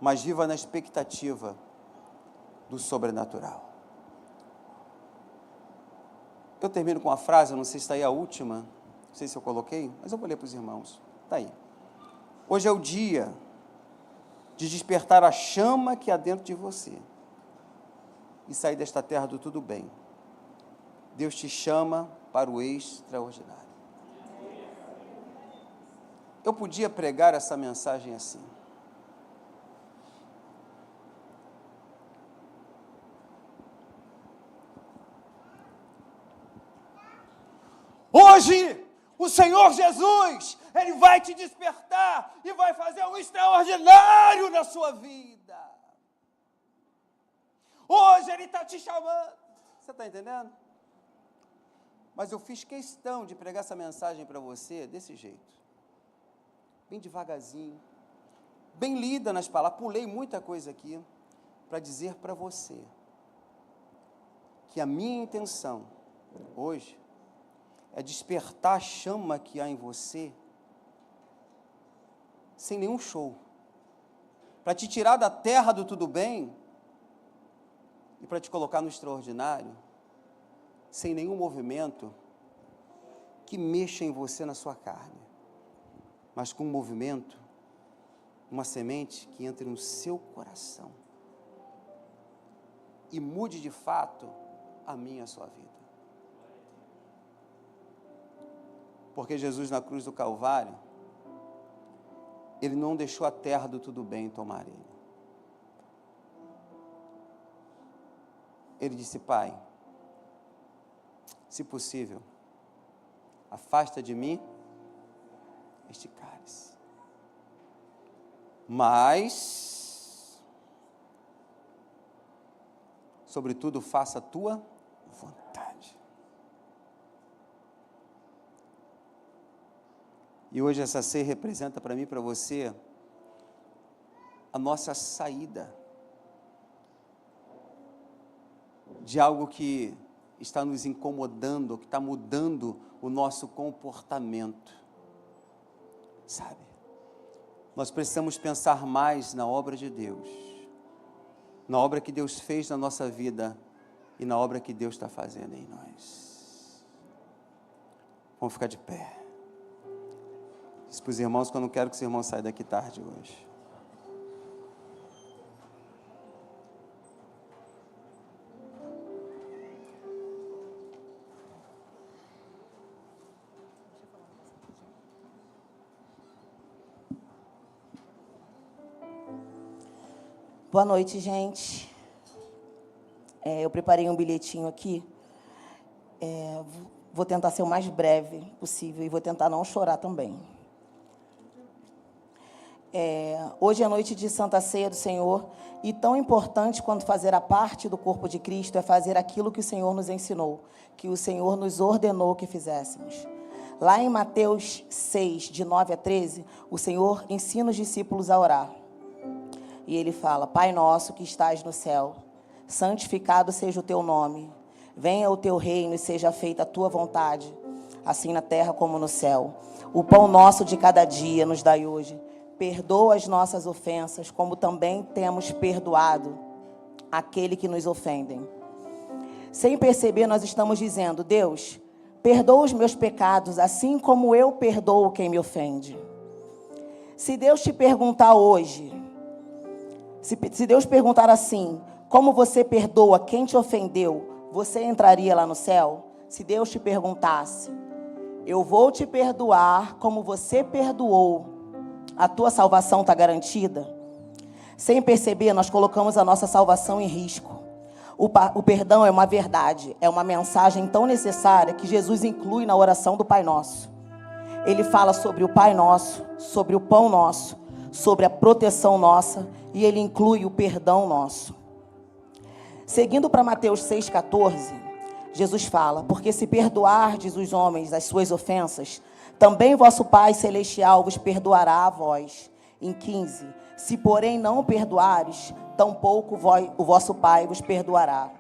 mas viva na expectativa do sobrenatural. Eu termino com uma frase, eu não sei se está aí a última, não sei se eu coloquei, mas eu vou ler para os irmãos. Está aí. Hoje é o dia de despertar a chama que há dentro de você e sair desta terra do tudo bem. Deus te chama para o extraordinário. Eu podia pregar essa mensagem assim. Hoje, o Senhor Jesus, Ele vai te despertar e vai fazer um extraordinário na sua vida. Hoje Ele está te chamando. Você está entendendo? Mas eu fiz questão de pregar essa mensagem para você desse jeito. Bem devagarzinho, bem lida nas palavras. Pulei muita coisa aqui para dizer para você que a minha intenção hoje é despertar a chama que há em você sem nenhum show, para te tirar da terra do tudo bem e para te colocar no extraordinário, sem nenhum movimento que mexa em você na sua carne, mas com um movimento, uma semente que entre no seu coração e mude de fato a minha e a sua vida. Porque Jesus na cruz do Calvário, Ele não deixou a terra do tudo bem tomar Ele. Ele disse, Pai, se possível, afasta de mim este cálice. Mas, sobretudo, faça a tua vontade. E hoje essa ceia representa para mim e para você a nossa saída de algo que está nos incomodando, que está mudando o nosso comportamento. sabe? Nós precisamos pensar mais na obra de Deus, na obra que Deus fez na nossa vida e na obra que Deus está fazendo em nós. Vamos ficar de pé. Diz para os irmãos que eu não quero que os irmãos saiam daqui tarde hoje. Boa noite, gente. Eu preparei um bilhetinho aqui. Vou tentar ser o mais breve possível e vou tentar não chorar também. Hoje é noite de Santa Ceia do Senhor e tão importante quanto fazer a parte do corpo de Cristo é fazer aquilo que o Senhor nos ensinou, que o Senhor nos ordenou que fizéssemos. Lá em Mateus 6, de 9 a 13, o Senhor ensina os discípulos a orar. E ele fala: Pai nosso que estás no céu, santificado seja o teu nome. Venha o teu reino e seja feita a tua vontade, assim na terra como no céu. O pão nosso de cada dia nos dai hoje. Perdoa as nossas ofensas, como também temos perdoado aquele que nos ofendem. Sem perceber, nós estamos dizendo: Deus, perdoa os meus pecados, assim como eu perdoo quem me ofende. Se Deus te perguntar hoje, se Deus perguntar assim, como você perdoa quem te ofendeu, você entraria lá no céu? Se Deus te perguntasse, eu vou te perdoar como você perdoou, a tua salvação está garantida? Sem perceber, nós colocamos a nossa salvação em risco. O perdão é uma verdade, é uma mensagem tão necessária que Jesus inclui na oração do Pai Nosso. Ele fala sobre o Pai Nosso, sobre o pão nosso, sobre a proteção nossa, e ele inclui o perdão nosso. Seguindo para Mateus 6,14, Jesus fala: porque se perdoardes os homens as suas ofensas, também vosso Pai Celestial vos perdoará a vós. Em 15, se porém não perdoares, tampouco o vosso Pai vos perdoará.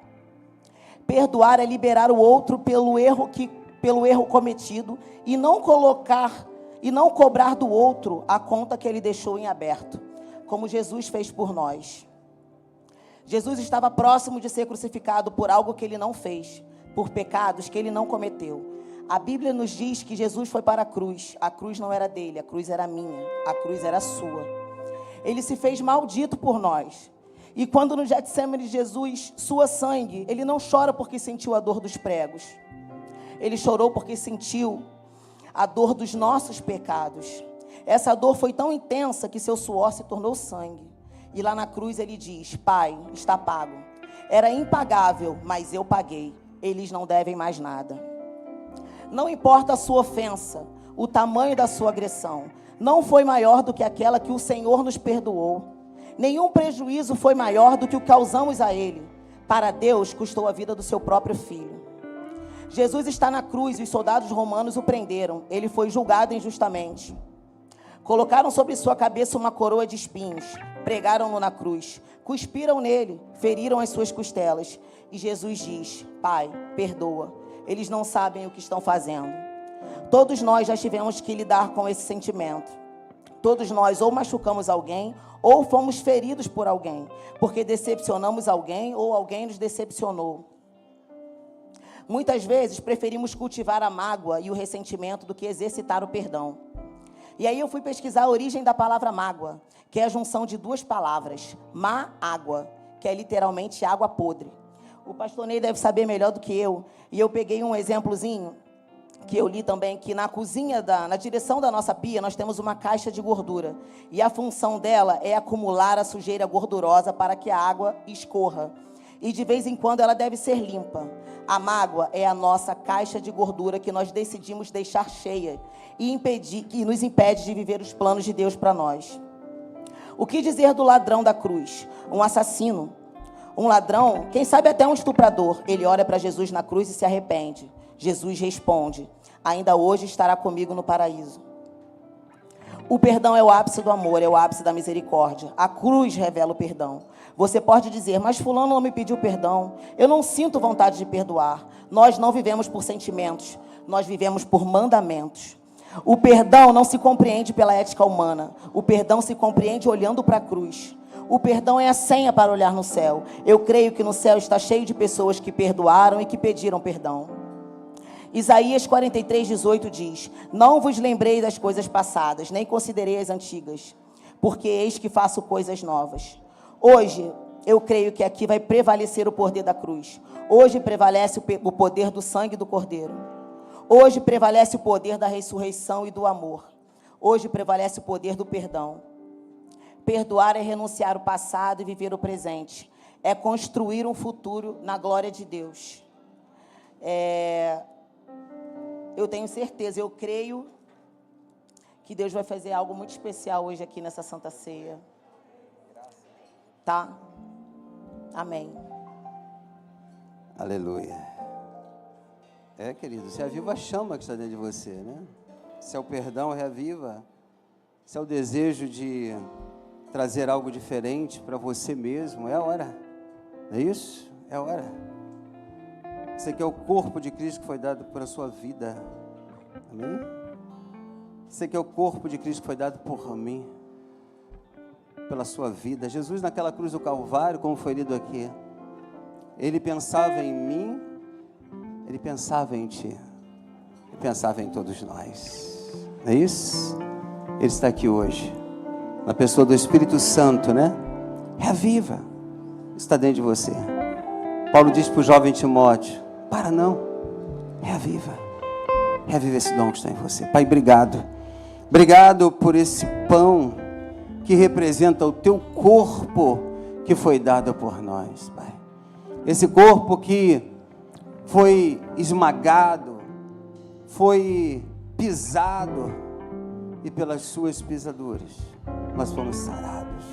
Perdoar é liberar o outro pelo erro cometido e não cobrar do outro a conta que ele deixou em aberto, como Jesus fez por nós. Jesus estava próximo de ser crucificado por algo que ele não fez, por pecados que ele não cometeu. A Bíblia nos diz que Jesus foi para a cruz não era dele, a cruz era minha, a cruz era sua. Ele se fez maldito por nós. E quando no Getsemane Jesus sua sangue, ele não chora porque sentiu a dor dos pregos. Ele chorou porque sentiu a dor dos nossos pecados. Essa dor foi tão intensa que seu suor se tornou sangue. E lá na cruz ele diz: Pai, está pago. Era impagável, mas eu paguei. Eles não devem mais nada. Não importa a sua ofensa, o tamanho da sua agressão, não foi maior do que aquela que o Senhor nos perdoou. Nenhum prejuízo foi maior do que o que causamos a Ele. Para Deus, custou a vida do seu próprio Filho. Jesus está na cruz e os soldados romanos o prenderam. Ele foi julgado injustamente. Colocaram sobre sua cabeça uma coroa de espinhos, pregaram-no na cruz, cuspiram nele, feriram as suas costelas. E Jesus diz: Pai, perdoa, eles não sabem o que estão fazendo. Todos nós já tivemos que lidar com esse sentimento. Todos nós ou machucamos alguém, ou fomos feridos por alguém, porque decepcionamos alguém ou alguém nos decepcionou. Muitas vezes preferimos cultivar a mágoa e o ressentimento do que exercitar o perdão. E aí eu fui pesquisar a origem da palavra mágoa, que é a junção de duas palavras, má-água, que é literalmente água podre. O pastor Ney deve saber melhor do que eu, e eu peguei um exemplozinho, que eu li também, que na cozinha, na direção da nossa pia, nós temos uma caixa de gordura, e a função dela é acumular a sujeira gordurosa para que a água escorra, e de vez em quando ela deve ser limpa. A mágoa é a nossa caixa de gordura que nós decidimos deixar cheia, e que nos impede de viver os planos de Deus para nós. O que dizer do ladrão da cruz? Um assassino, um ladrão, quem sabe até um estuprador. Ele olha para Jesus na cruz e se arrepende. Jesus responde: ainda hoje estará comigo no paraíso. O perdão é o ápice do amor, é o ápice da misericórdia. A cruz revela o perdão. Você pode dizer: mas fulano não me pediu perdão, eu não sinto vontade de perdoar. Nós não vivemos por sentimentos, nós vivemos por mandamentos. O perdão não se compreende pela ética humana. O perdão se compreende olhando para a cruz. O perdão é a senha para olhar no céu. Eu creio que no céu está cheio de pessoas que perdoaram e que pediram perdão. Isaías 43:18 diz: não vos lembrei das coisas passadas, nem considerei as antigas, porque eis que faço coisas novas. Hoje, eu creio que aqui vai prevalecer o poder da cruz. Hoje prevalece o poder do sangue do Cordeiro. Hoje prevalece o poder da ressurreição e do amor. Hoje prevalece o poder do perdão. Perdoar é renunciar o passado e viver o presente. É construir um futuro na glória de Deus. Eu tenho certeza, eu creio que Deus vai fazer algo muito especial hoje aqui nessa Santa Ceia. Tá? Amém. Aleluia. Querido, se aviva a chama que está dentro de você, né? Se é o perdão, reaviva. Se é o desejo de trazer algo diferente para você mesmo, é a hora. Não é isso? É a hora. Você quer o corpo de Cristo que foi dado para a sua vida. Amém? Você quer o corpo de Cristo que foi dado por mim, pela sua vida. Jesus naquela cruz do Calvário, como foi lido aqui, Ele pensava em mim, Ele pensava em ti, Ele pensava em todos nós. Não é isso? Ele está aqui hoje, na pessoa do Espírito Santo, né? Reaviva, está dentro de você. Paulo diz para o jovem Timóteo: para não, reaviva esse dom que está em você. Pai, obrigado por esse pão que representa o teu corpo que foi dado por nós, Pai. Esse corpo que foi esmagado, foi pisado, e pelas suas pisaduras nós fomos sarados.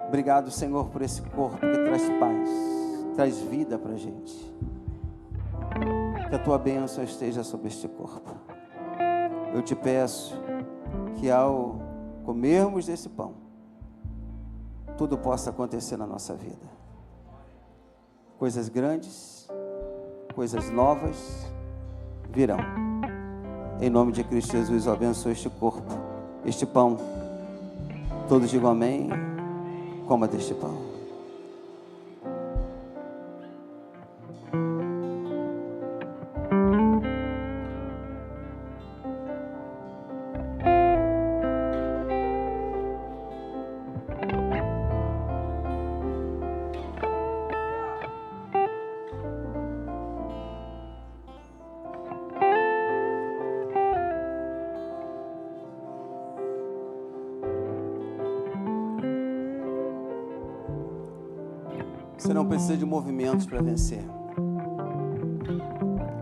Obrigado, Senhor, por esse corpo que traz paz, traz vida para a gente. Que a tua bênção esteja sobre este corpo. Eu te peço que ao comermos desse pão, tudo possa acontecer na nossa vida. Coisas grandes, coisas novas virão. Em nome de Cristo Jesus, eu abençoo este corpo, este pão. Todos digam amém. Coma deste pão. Você não precisa de movimentos para vencer.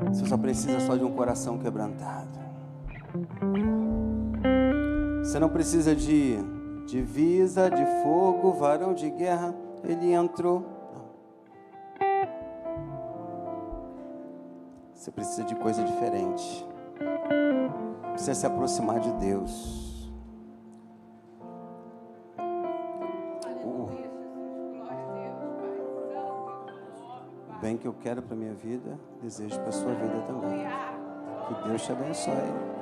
Você só precisa de um coração quebrantado. Você não precisa de divisa, de fogo, varão de guerra. Ele entrou. Não. Você precisa de coisa diferente. Precisa se aproximar de Deus. O bem que eu quero para a minha vida, desejo para a sua vida também. Que Deus te abençoe.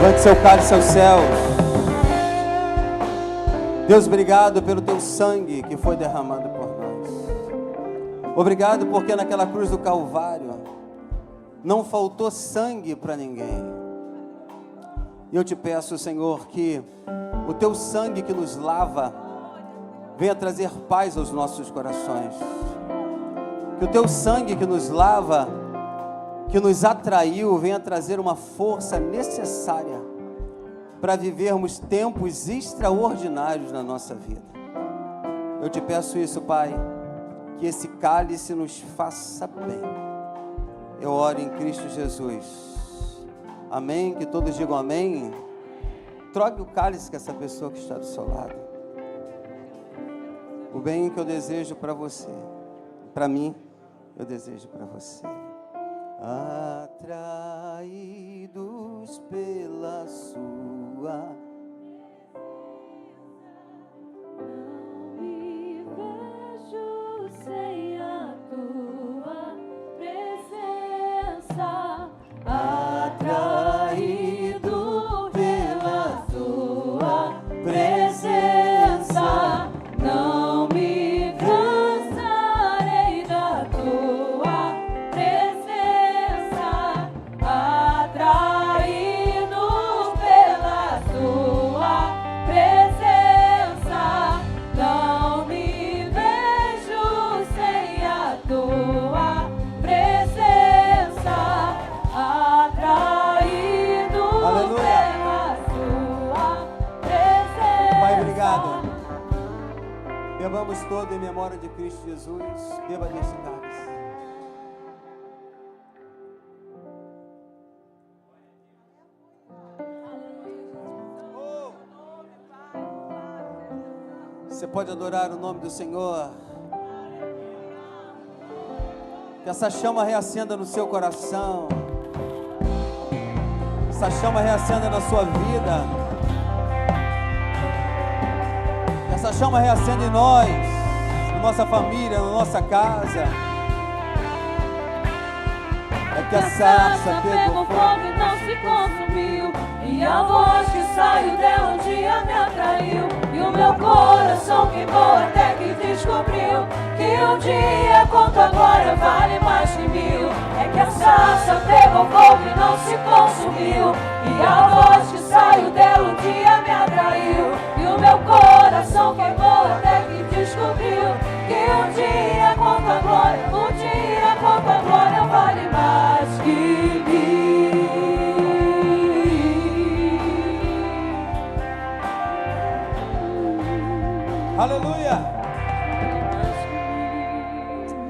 Levante seu cálice aos céus. Deus, obrigado pelo teu sangue que foi derramado por nós. Obrigado porque naquela cruz do Calvário não faltou sangue para ninguém. E eu te peço, Senhor, que o teu sangue que nos lava venha trazer paz aos nossos corações. Que o teu sangue que nos lava, que nos atraiu, venha trazer uma força necessária para vivermos tempos extraordinários na nossa vida. Eu te peço isso, Pai, que esse cálice nos faça bem. Eu oro em Cristo Jesus. Amém? Que todos digam amém. Troque o cálice com essa pessoa que está do seu lado. O bem que eu desejo para você, para mim, eu desejo para você. Atraídos pela sua me vejo sem a tua presença, atraído pela tua presença, não me cansarei da tua presença, atraído pela tua presença, não me vejo sem a tua presença, atraído Aleluia. pela tua presença. Pai, obrigado. Bebamos todo em memória de Cristo Jesus. Beba deste cálice. Você pode adorar o nome do Senhor. Que essa chama reacenda no seu coração. Essa chama reacenda na sua vida. Que essa chama reacenda em nós, na nossa família, na nossa casa. É que a sarça pegou fogo e não se consumiu, e a voz que saiu dela um dia me atraiu, e o meu coração queimou até que descobriu que um dia quanto agora vale mais que mil. É que a sarça pegou fogo e não se consumiu, e a voz que saiu dela um dia me atraiu, e o meu coração queimou até que descobriu que um dia quanto a glória, vale mais que mil. Aleluia!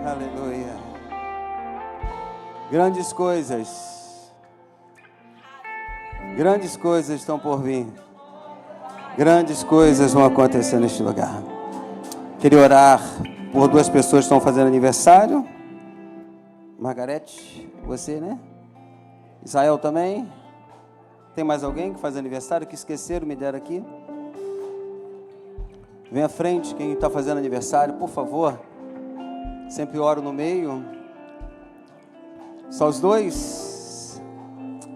Aleluia! Grandes coisas estão por vir. Grandes coisas vão acontecer neste lugar. Queria orar por duas pessoas que estão fazendo aniversário. Margarete, você, né? Israel também. Tem mais alguém que faz aniversário que esqueceram, me deram aqui? Vem à frente, quem está fazendo aniversário, por favor. Sempre oro no meio. Só os dois.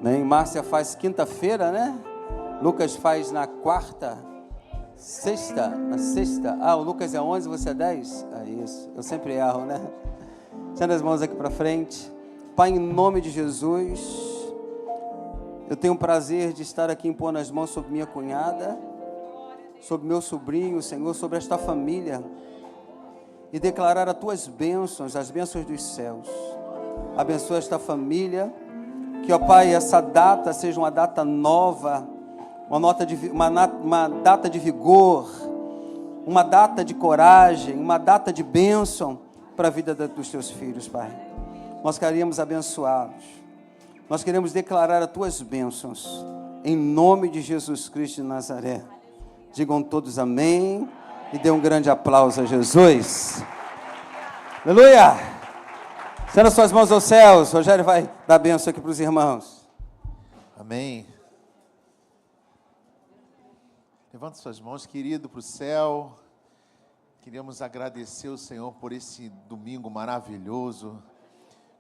Bem, Márcia faz quinta-feira, né? Lucas faz na quarta. Sexta, na sexta. Ah, o Lucas é 11, você é 10? Ah, isso. Eu sempre erro, né? Estenda as mãos aqui para frente. Pai, em nome de Jesus, eu tenho o prazer de estar aqui impondo as mãos sobre minha cunhada, sobre meu sobrinho, Senhor, sobre esta família, e declarar as tuas bênçãos, as bênçãos dos céus. Abençoa esta família, que, ó Pai, essa data seja uma data nova, uma data de vigor, uma data de coragem, uma data de bênção para a vida dos teus filhos, Pai. Nós queremos abençoá-los. Nós queremos declarar as tuas bênçãos, em nome de Jesus Cristo de Nazaré. Digam todos amém, e dê um grande aplauso a Jesus. Aleluia! Estenda suas mãos aos céus. Rogério vai dar bênção aqui para os irmãos. Amém. Levante suas mãos, querido, para o céu. Queríamos agradecer o Senhor por esse domingo maravilhoso.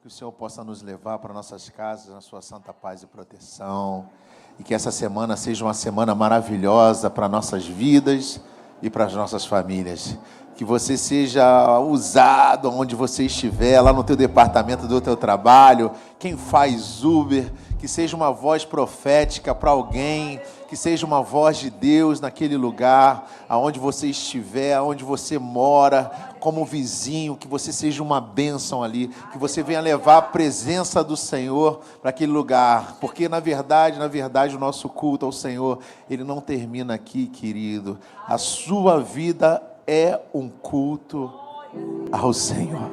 Que o Senhor possa nos levar para nossas casas, na sua santa paz e proteção. e que essa semana seja uma semana maravilhosa para nossas vidas e para as nossas famílias. Que você seja usado onde você estiver, lá no teu departamento do teu trabalho, quem faz Uber, que seja uma voz profética para alguém, que seja uma voz de Deus naquele lugar, aonde você estiver, aonde você mora, como vizinho, que você seja uma bênção ali, que você venha levar a presença do Senhor para aquele lugar, porque na verdade, o nosso culto ao Senhor, ele não termina aqui, querido. A sua vida é um culto ao Senhor.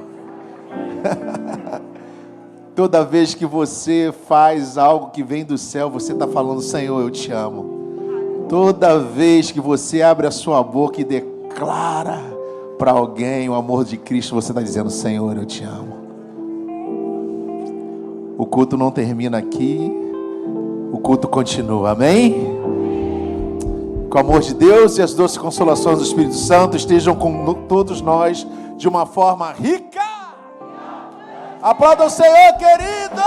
Toda vez que você faz algo que vem do céu, você está falando, Senhor, eu te amo. Toda vez que você abre a sua boca e declara para alguém o amor de Cristo, você está dizendo, Senhor, eu te amo. O culto não termina aqui, o culto continua, amém? Com o amor de Deus e as doces consolações do Espírito Santo estejam com todos nós de uma forma rica. Aplauda o Senhor, querido!